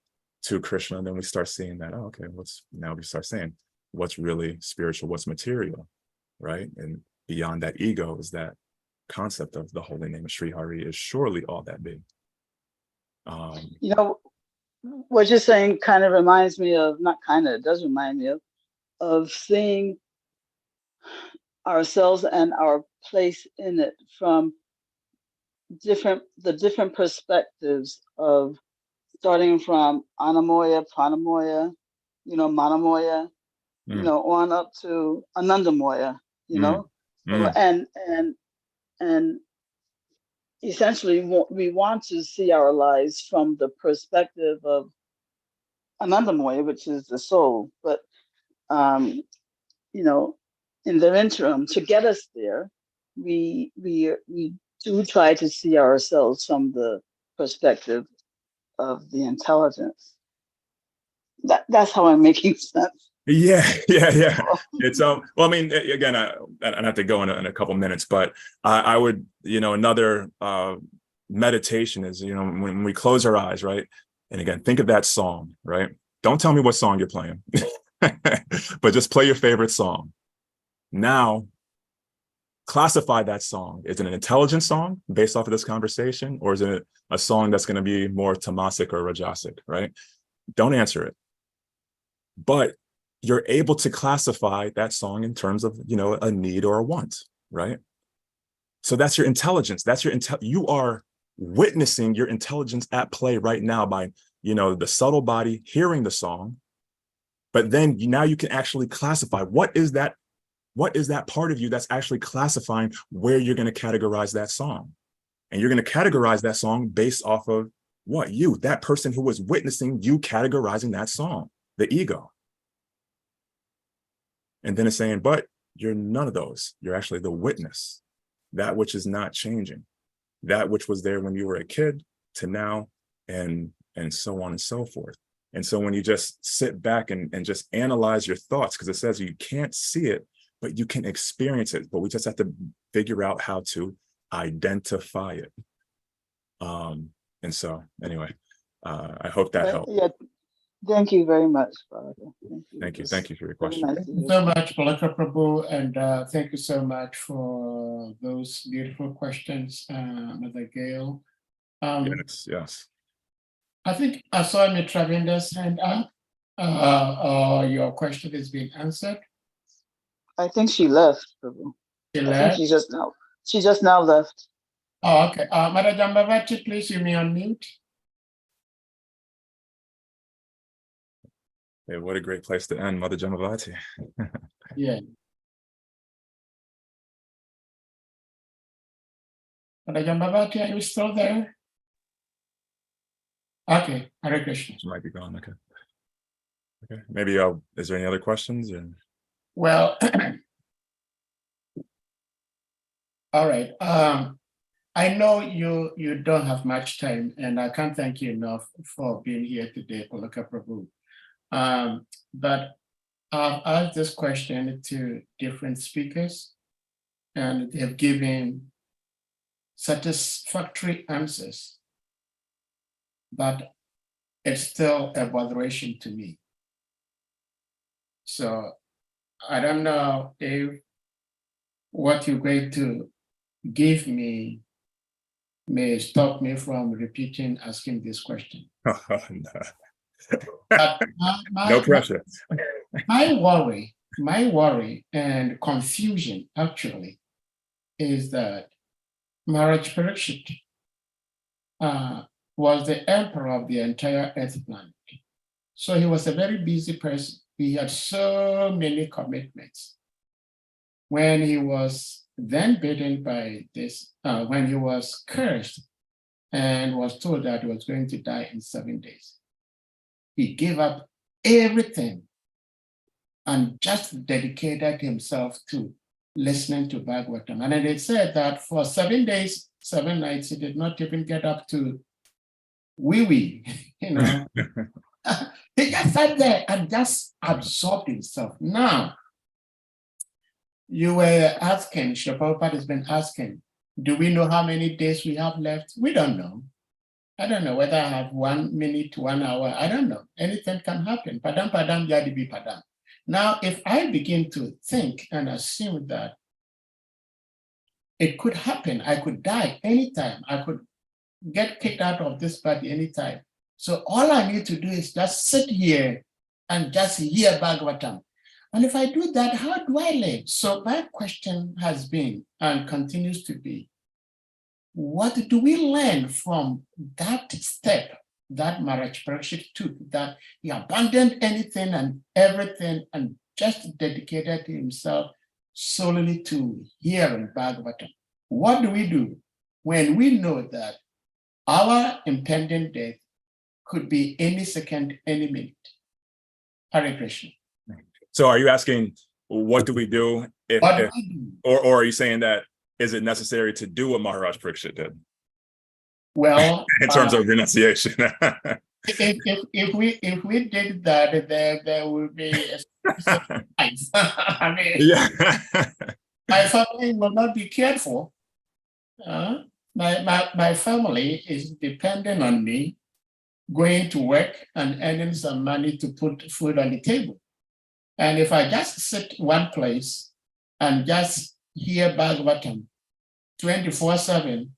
Krishna, then we start seeing that, oh, okay, now we start saying what's really spiritual, what's material, right? And beyond that ego is that concept of the holy name of Sri Hari is surely all that big. What you're saying kind of reminds me of, not kind of, it does remind me of seeing ourselves and our place in it from the different perspectives of starting from Anamoya, Pranamoya, Manamoya, on up to Anandamoya, So, and essentially we want to see our lives from the perspective of Anandamoya, which is the soul, but in in the interim, to get us there, we do try to see ourselves from the perspective of the intelligence. That's how I'm making sense. Yeah. It's well, I mean, again, I have to go in a couple minutes, but I would, another meditation is, when we close our eyes, right? And again, think of that song, right? Don't tell me what song you're playing, but just play your favorite song. Now, classify that song. Is it an intelligent song based off of this conversation, or is it a song that's going to be more tamasic or rajasic, right? Don't answer it. But you're able to classify that song in terms of, a need or a want, right? So that's your intelligence. That's you are witnessing your intelligence at play right now by, the subtle body hearing the song. But then now you can actually classify what is that part of you that's actually classifying where you're going to categorize that song. And you're going to categorize that song based off of what? That person who was witnessing you categorizing that song, the ego. And then it's saying, but you're none of those. You're actually the witness, that which is not changing, that which was there when you were a kid to now, and so on and so forth. And so when you just sit back and just analyze your thoughts, because it says you can't see it, but you can experience it. But we just have to figure out how to identify it. And so anyway, I hope that helped. Yeah. Thank you very much, Palaka. Thank you for your question. Thank you so much, Palaka Prabhu, and thank you so much for those beautiful questions, Mother Gail. Yes. I think I saw Mitravinda's hand up. Your question is being answered. I think she left, Prabhu. She I left? think she just now left. Oh, okay. Mother Jambavati, please, you may unmute. Hey, what a great place to end, Mother Jamavati. Yeah. Mother Jambavati, are you still there? Okay, Hare Krishna. She might be gone, okay. Maybe is there any other questions? Well, all right. I know you don't have much time, and I can't thank you enough for being here today, Palaka Prabhu. But I've asked this question to different speakers, and they've given satisfactory answers, but it's still a botheration to me. So I don't know if what you're going to give me may stop me from repeating, asking this question. But no pressure. My worry and confusion actually is that Maharaj Parikshit was the emperor of the entire earth planet. So he was a very busy person. He had so many commitments. When he was then bitten by this, when he was cursed and was told that he was going to die in 7 days, he gave up everything and just dedicated himself to listening to Bhagavatam. And they said that for 7 days, 7 nights, he did not even get up to wee-wee, He just sat there and just absorbed himself. Now, you were asking, Prabhupada has been asking, do we know how many days we have left? We don't know. I don't know whether I have 1 minute, 1 hour. I don't know. Anything can happen. Padam, padam, yadi bi padam. Now, if I begin to think and assume that it could happen, I could die anytime, I could get kicked out of this body anytime. So all I need to do is just sit here and just hear Bhagavatam. And if I do that, how do I live? So my question has been and continues to be, what do we learn from that step that Maharaj Parikshit took, that he abandoned anything and everything and just dedicated himself solely to hearing Bhagavatam? What do we do when we know that our impending death could be any second, any minute? Hare Krishna. So are you asking, what do we do or are you saying that is it necessary to do what Maharaj Parikshit did? Well, in terms of renunciation. if we did that, there would be a I mean, yeah. my family will not be cared for. My family is dependent on me going to work and earning some money to put food on the table. And if I just sit one place and just hear Bhagavatam 24/7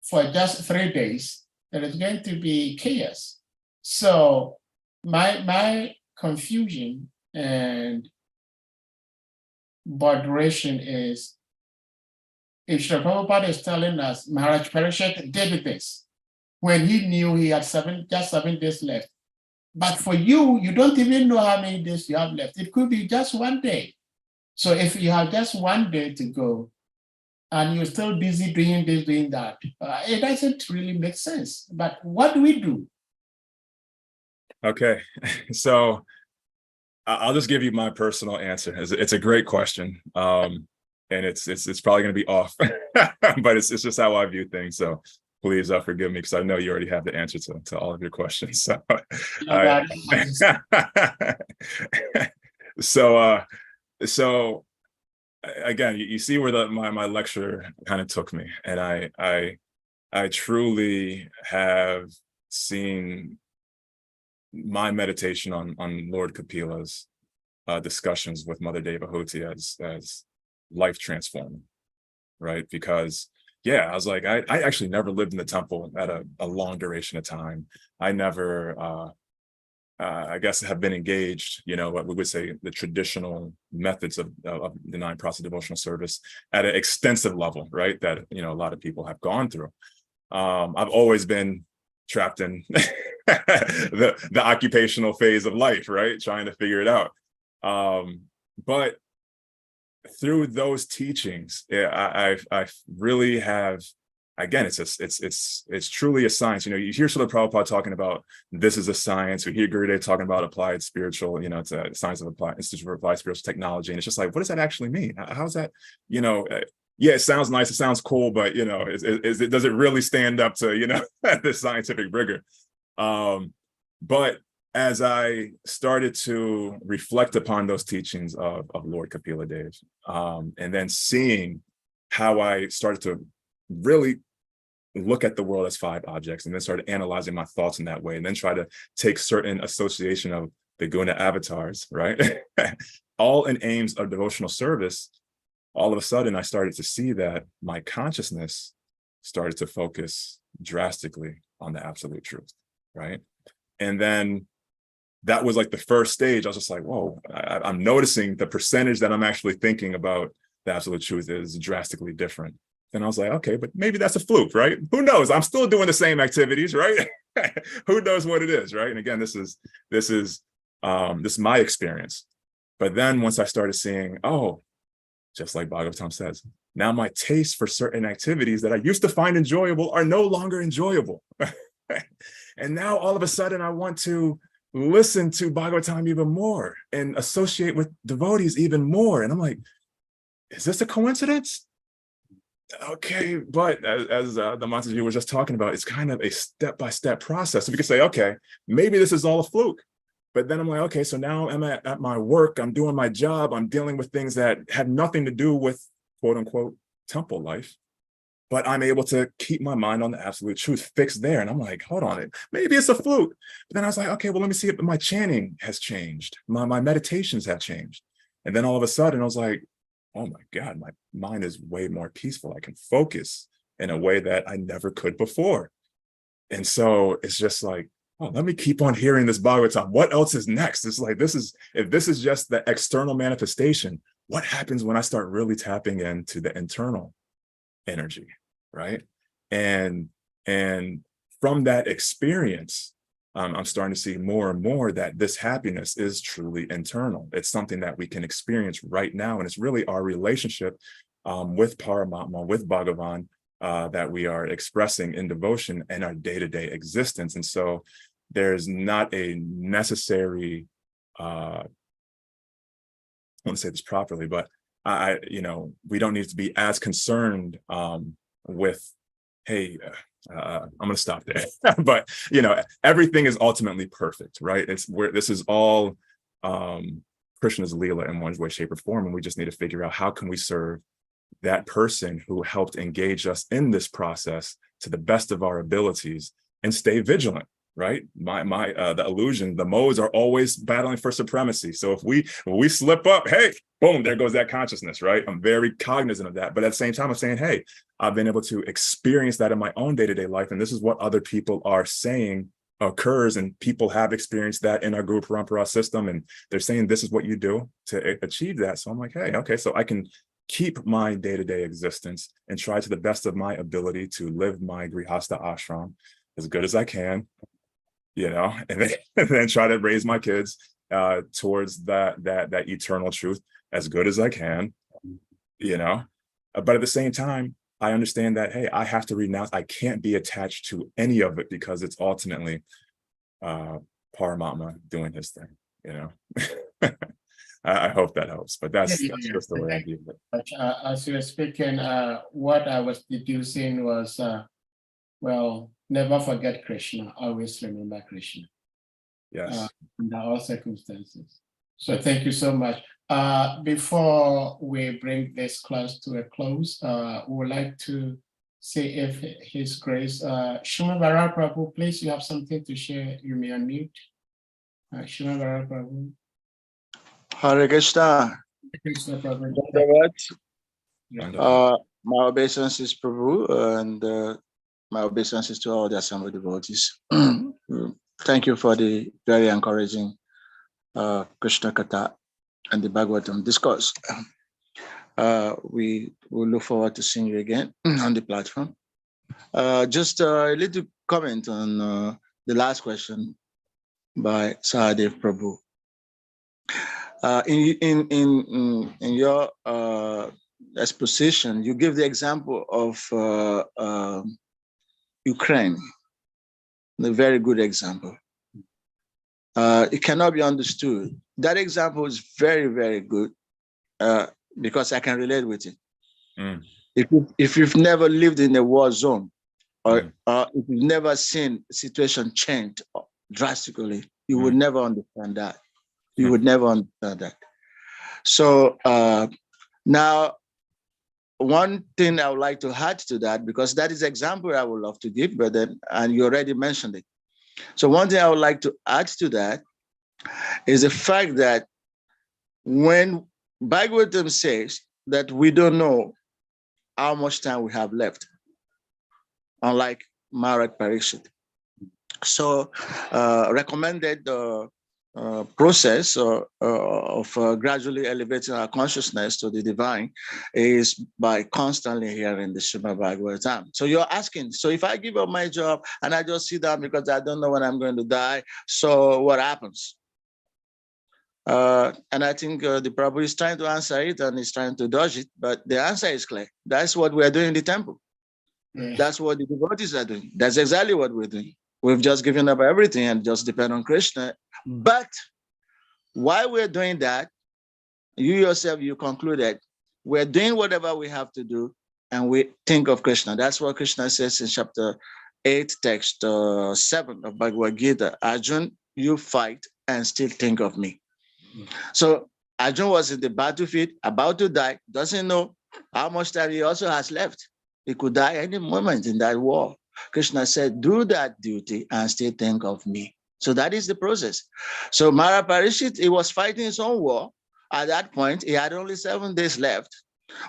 for just 3 days, there is going to be chaos. So my confusion and botheration is, if Srila Prabhupada is telling us Maharaj Parikshit did this when he knew he had just 7 days left. But for you, you don't even know how many days you have left. It could be just 1 day. So if you have just 1 day to go and you're still busy doing this, doing that, it doesn't really make sense. But what do we do? Okay, so I'll just give you my personal answer. It's a great question, and it's probably going to be off, but it's just how I view things. So please forgive me, because I know you already have the answer to all of your questions. So, so again, you see where my lecture kind of took me, and I truly have seen my meditation on Lord Kapila's discussions with Mother Devahuti as life transforming, right? Because yeah, I was like, I actually never lived in the temple at a long duration of time. I never, I guess, have been engaged, what we would say the traditional methods of the 9 process devotional service at an extensive level, right? That, a lot of people have gone through. I've always been trapped in the occupational phase of life, right? Trying to figure it out. But through those teachings, I really have, again, it's truly a science. You hear Srila Prabhupada talking about this is a science. We hear Gurudev talking about applied spiritual, it's a science of applied Institute for Applied Spiritual Technology. And it's just like, what does that actually mean? How's that, yeah, it sounds nice, it sounds cool, but does it really stand up to the scientific rigor? But as I started to reflect upon those teachings of Lord Kapila Dev, and then seeing how I started to really look at the world as 5 objects, and then started analyzing my thoughts in that way, and then try to take certain association of the guna avatars, right? All in aims of devotional service. All of a sudden, I started to see that my consciousness started to focus drastically on the absolute truth, right? And then that was like the first stage. I was just like, whoa, I'm noticing the percentage that I'm actually thinking about the absolute truth is drastically different. And I was like, okay, but maybe that's a fluke, right? Who knows? I'm still doing the same activities, right? Who knows what it is, right? And again, this is my experience. But then once I started seeing, oh, just like Bhagavatam says, now my taste for certain activities that I used to find enjoyable are no longer enjoyable. And now all of a sudden I want to listen to Bhagavatam even more and associate with devotees even more. And I'm like, is this a coincidence? Okay, but as the Mataji was just talking about, it's kind of a step-by-step process. So we could say, okay, maybe this is all a fluke. But then I'm like, okay, so now I'm at my work, I'm doing my job, I'm dealing with things that have nothing to do with quote unquote temple life, but I'm able to keep my mind on the absolute truth fixed there. And I'm like, hold on, maybe it's a fluke. But then I was like, okay, well, let me see if my chanting has changed. My meditations have changed. And then all of a sudden I was like, oh my God, my mind is way more peaceful. I can focus in a way that I never could before. And so it's just like, oh, let me keep on hearing this Bhagavatam. What else is next? It's like, if this is just the external manifestation, what happens when I start really tapping into the internal energy, right? And from that experience, I'm starting to see more and more that this happiness is truly internal. It's something that we can experience right now. And it's really our relationship with Paramatma, with Bhagavan, that we are expressing in devotion in our day-to-day existence. And so there's not a necessary, I want to say this properly, but we don't need to be as concerned with, hey, I'm going to stop there. But, everything is ultimately perfect, right? This is all Krishna's Leela in one way, shape, or form. And we just need to figure out how can we serve that person who helped engage us in this process to the best of our abilities and stay vigilant, right? The illusion, the modes are always battling for supremacy. So if we slip up, hey, boom, there goes that consciousness, right? I'm very cognizant of that. But at the same time, I'm saying, hey, I've been able to experience that in my own day-to-day life. And this is what other people are saying occurs, and people have experienced that in our Guru Parampara system. And they're saying, this is what you do to achieve that. So I'm like, hey, okay, so I can keep my day-to-day existence and try to the best of my ability to live my Grihastha ashram as good as I can, and then try to raise my kids towards that eternal truth as good as I can, but at the same time, I understand that, hey, I have to renounce, I can't be attached to any of it because it's ultimately Paramatma doing his thing, I hope that helps, but that's just the way I view it. But as you were speaking, what I was deducing was, never forget Krishna, always remember Krishna. Yes. Under all circumstances. So thank you so much. Before we bring this class to a close, we would like to see if His Grace, Shima Varal Prabhu, please, you have something to share, you may unmute. Shima Varal Prabhu. Hare Krishna. Krishna Prabhu. My obeisances, Prabhu, and my obeisances to all the assembled devotees. Thank you for the very encouraging Krishna Katha and the Bhagavatam discourse. We will look forward to seeing you again on the platform. Just a little comment on the last question by Sahadev Prabhu. In your exposition, you give the example of Ukraine, a very good example. It cannot be understood. That example is very, very good because I can relate with it. Mm. If you've never lived in a war zone, or if you've never seen a situation change drastically, you would never understand that. You would never understand that. So now, one thing I would like to add to that, because that is an example I would love to give, but then, and you already mentioned it. So one thing I would like to add to that is the fact that when Bhagavatam says that we don't know how much time we have left, unlike Maharaj Parikshit. So recommended process of gradually elevating our consciousness to the divine is by constantly hearing the Srimad Bhagavatam. So you're asking, so if I give up my job and I just sit down because I don't know when I'm going to die, so what happens? And I think the Prabhu is trying to answer it and he's trying to dodge it, but the answer is clear. That's what we're doing in the temple. That's what the devotees are doing. That's exactly what we're doing. We've just given up everything and just depend on Krishna. But while we're doing that, you yourself, you concluded we're doing whatever we have to do and we think of Krishna. That's what Krishna says in chapter 8, text 7 of Bhagavad Gita. Arjun, you fight and still think of me. So Arjun was in the battlefield, about to die, doesn't know how much time he also has left. He could die any moment in that war. Krishna said, do that duty and still think of me. So that is the process. So Maharaj Parikshit, he was fighting his own war. At that point, he had only 7 days left.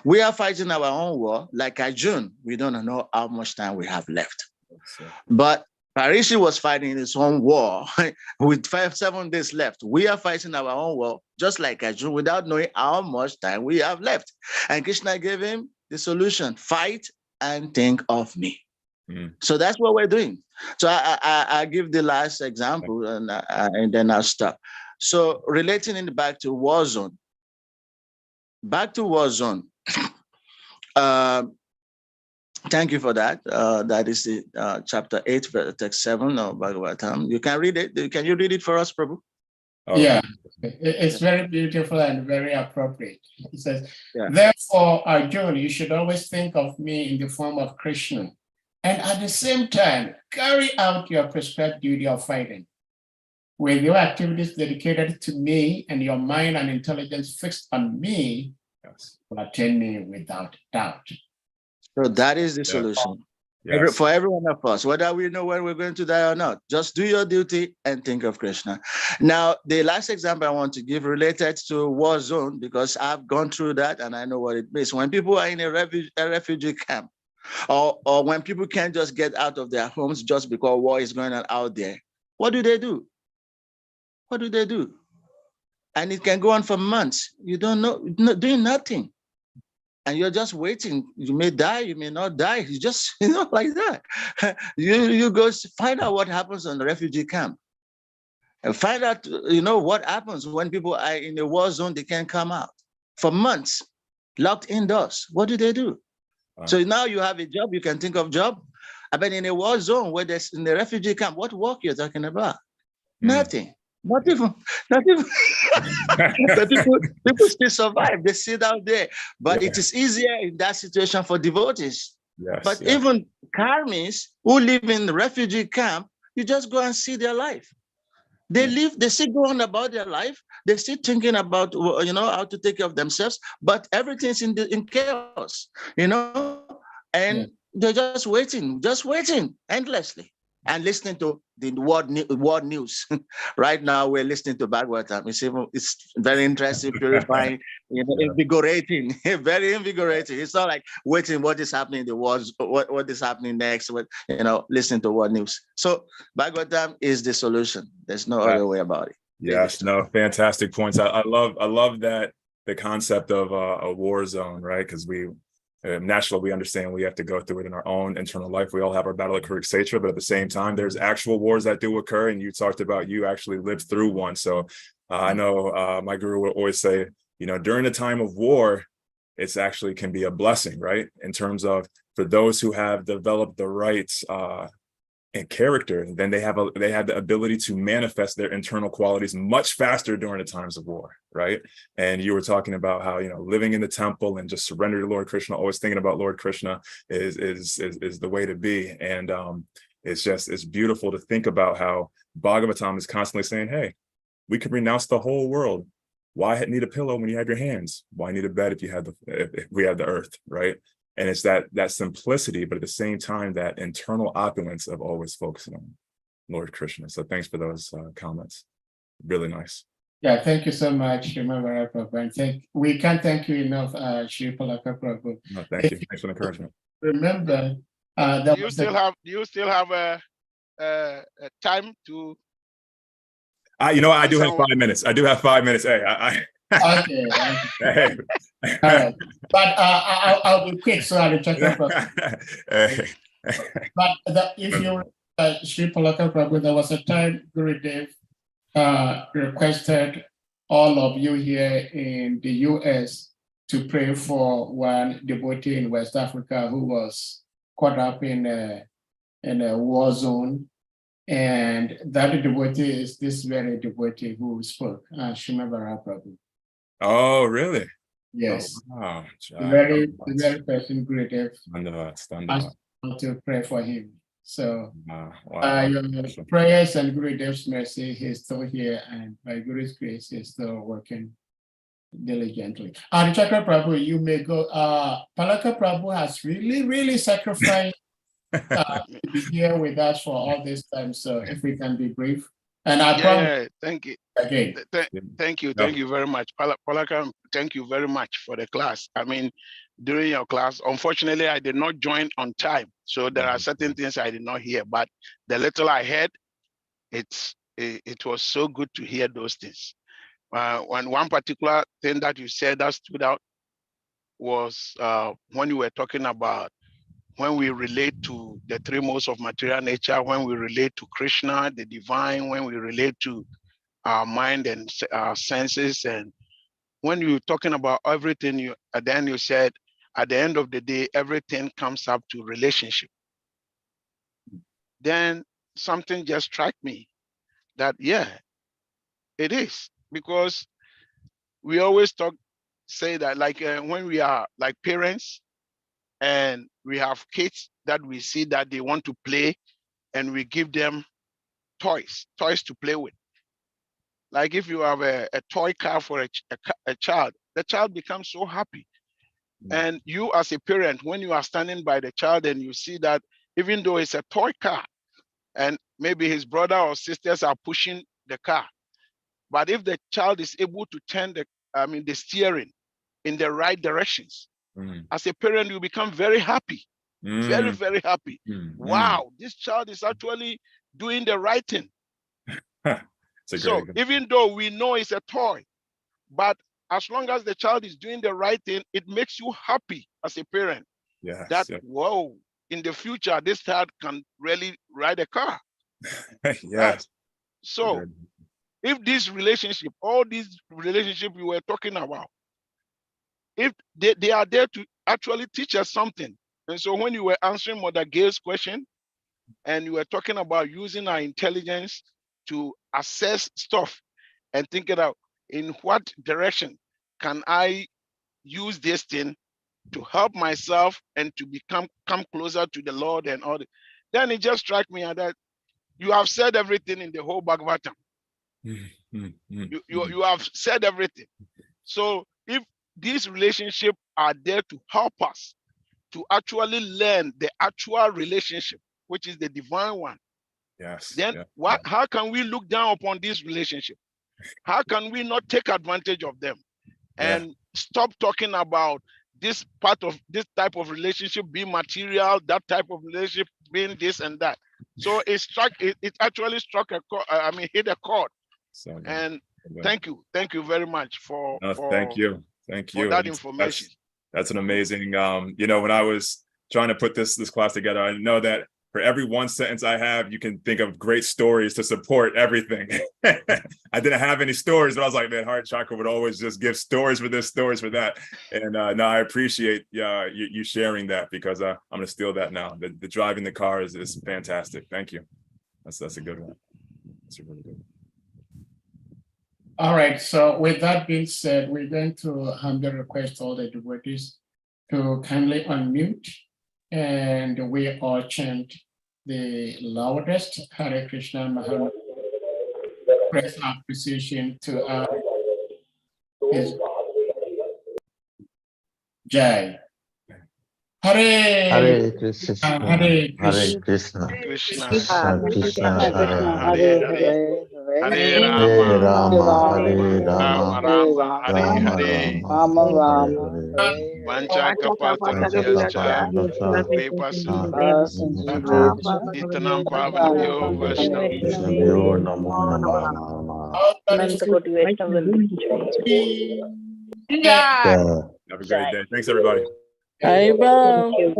We are fighting our own war, like Arjun. We don't know how much time we have left. But Parikshit was fighting his own war with 7 days left. We are fighting our own war, just like Arjun, without knowing how much time we have left. And Krishna gave him the solution, fight and think of me. So that's what we're doing. So I give the last example and then I'll stop. So relating it back to war zone. Back to war zone. Thank you for that. That is the chapter 8, text 7 of Bhagavatam. You can read it. Can you read it for us, Prabhu? Oh, yeah, it's very beautiful and very appropriate. It says, Yeah. therefore, Arjun, you should always think of me in the form of Krishna, and at the same time, carry out your prescribed duty of fighting. With your activities dedicated to me and your mind and intelligence fixed on me, yes. will attain me without doubt. So that is the Yeah. solution. Yes. For every one of us, whether we know when we're going to die or not, just do your duty and think of Krishna. Now, the last example I want to give related to war zone, because I've gone through that and I know what it means. When people are in a refugee camp, or when people can't just get out of their homes just because war is going on out there, what do they do? What do they do? And it can go on for months. You don't know, doing nothing. And you're just waiting. You may die, you may not die. You just, like that. You go find out what happens on the refugee camp. And find out, what happens when people are in a war zone, they can't come out. For months, locked indoors. What do they do? Wow. So now you have a job, you can think of job. I mean, in a war zone where there's in the refugee camp, what work you're talking about? Nothing. Not even. But people still survive. They sit out there. But it is easier in that situation for devotees. Yes. But even karmis who live in the refugee camp, you just go and see their life. They live, they still go on about their life. They still thinking about, how to take care of themselves, but everything's in chaos, and they're just waiting endlessly and listening to the world news. Right now, we're listening to Bhagavatam. It's very interesting, purifying, invigorating, very invigorating. It's not like waiting what is happening in the world, what is happening next, listening to world news. So Bhagavatam is the solution. There's no other way about it. Yes, no, fantastic points. I love that, the concept of a war zone, right? Because naturally, we understand we have to go through it in our own internal life. We all have our battle of Kurukshetra, but at the same time, there's actual wars that do occur. And you talked about you actually lived through one. So I know my guru would always say, during the time of war, it's actually can be a blessing, right? In terms of for those who have developed the right and character, then they have the ability to manifest their internal qualities much faster during the times of war, right? And you were talking about how living in the temple and just surrender to Lord Krishna, always thinking about Lord Krishna is the way to be. And it's beautiful to think about how Bhagavatam is constantly saying, hey, we could renounce the whole world. Why need a pillow when you have your hands? Why need a bed if we have the earth, right? And it's that simplicity, but at the same time, that internal opulence of always focusing on Lord Krishna. So thanks for those comments. Really nice. Yeah, thank you so much, Shrimavara Prabhu. And we can't thank you enough, Shri Palaka Prabhu. No, thank you. Thanks for the encouragement. Remember, do you still have a time to? I do have 5 minutes. I do have 5 minutes. Hey, Okay. Hey. All right, but I'll be quick so I'll check out. But if you Shri Palaka Prabhu, there was a time Gurudev requested all of you here in the US to pray for one devotee in West Africa who was caught up in a war zone. And that devotee is this very devotee who spoke, Shrimavara Prabhu. Oh, really? Yes. Oh, wow. The very person Gurudev asked to pray for him. So your prayers and Gurudev's mercy, he's still here, and by Guru's grace, he's still working diligently. Chakra Prabhu, you may go. Palaka Prabhu has really sacrificed to be here with us for all this time. So if we can be brief. And I promise. Thank you. Again. Thank you very much. Palaka, thank you very much for the class. I mean, during your class, unfortunately, I did not join on time. So there are certain things I did not hear, but the little I heard, it was so good to hear those things. One particular thing that you said that stood out was when you were talking about when we relate to the three modes of material nature, when we relate to Krishna, the divine, when we relate to our mind and our senses, and when you're talking about everything, at the end you said, at the end of the day, everything comes up to relationship. Then something just struck me that, It is, because we always say that, like when we are like parents and we have kids that we see that they want to play, and we give them toys to play with. Like if you have a toy car for a child, the child becomes so happy. And you as a parent, when you are standing by the child and you see that even though it's a toy car and maybe his brother or sisters are pushing the car, but if the child is able to turn the steering in the right directions, as a parent, you become very happy, very, very happy. Wow, this child is actually doing the right thing. So even though we know it's a toy, but as long as the child is doing the right thing, it makes you happy as a parent. Yes, that, whoa, in the future, this child can really ride a car. Yes. Right? So if this relationship, all these relationships we were talking about, if they are there to actually teach us something. And so when you were answering Mother Gail's question, and you were talking about using our intelligence to assess stuff and think it out, in what direction can I use this thing to help myself and to come closer to the Lord and all that. Then it just struck me that you have said everything in the whole Bhagavatam. You have said everything. So if these relationships are there to help us to actually learn the actual relationship, which is the divine one, then how can we look down upon this relationship? How can we not take advantage of them and stop talking about this type of relationship being material, that type of relationship being this and that? So it actually struck hit a chord. And thank you very much for thank you for that information. That's an amazing, when I was trying to put this class together, I know that for every one sentence I have, you can think of great stories to support everything. I didn't have any stories, but I was like, man, Heart Chakra would always just give stories for this, stories for that. And no, I appreciate you sharing that, because I'm gonna steal that now. The driving the car is fantastic. Thank you. That's a good one. That's a really good one. All right, so with that being said, we're going to humbly request all the devotees to kindly unmute, and we all chant the loudest Hare Krishna Maha, express our appreciation to His Jai. Hare Krishna, Hare Hare Krishna, Krishna, Krishna, Krishna Krishna, Hare Hare Hare, Hare Hare Rama, Rama, Hare Rama Rama, Rama, Hare Rama Hare. Rama, Hare Hare. Vanchakapaltarubhyacha, Kripa Sindhubhyacha, Nitanam Pavanabhyo Vaishnav. Vaishnavyo Namo Namah. Anantakoti Vaishnav. Have a great day. Thanks, everybody. Thank you.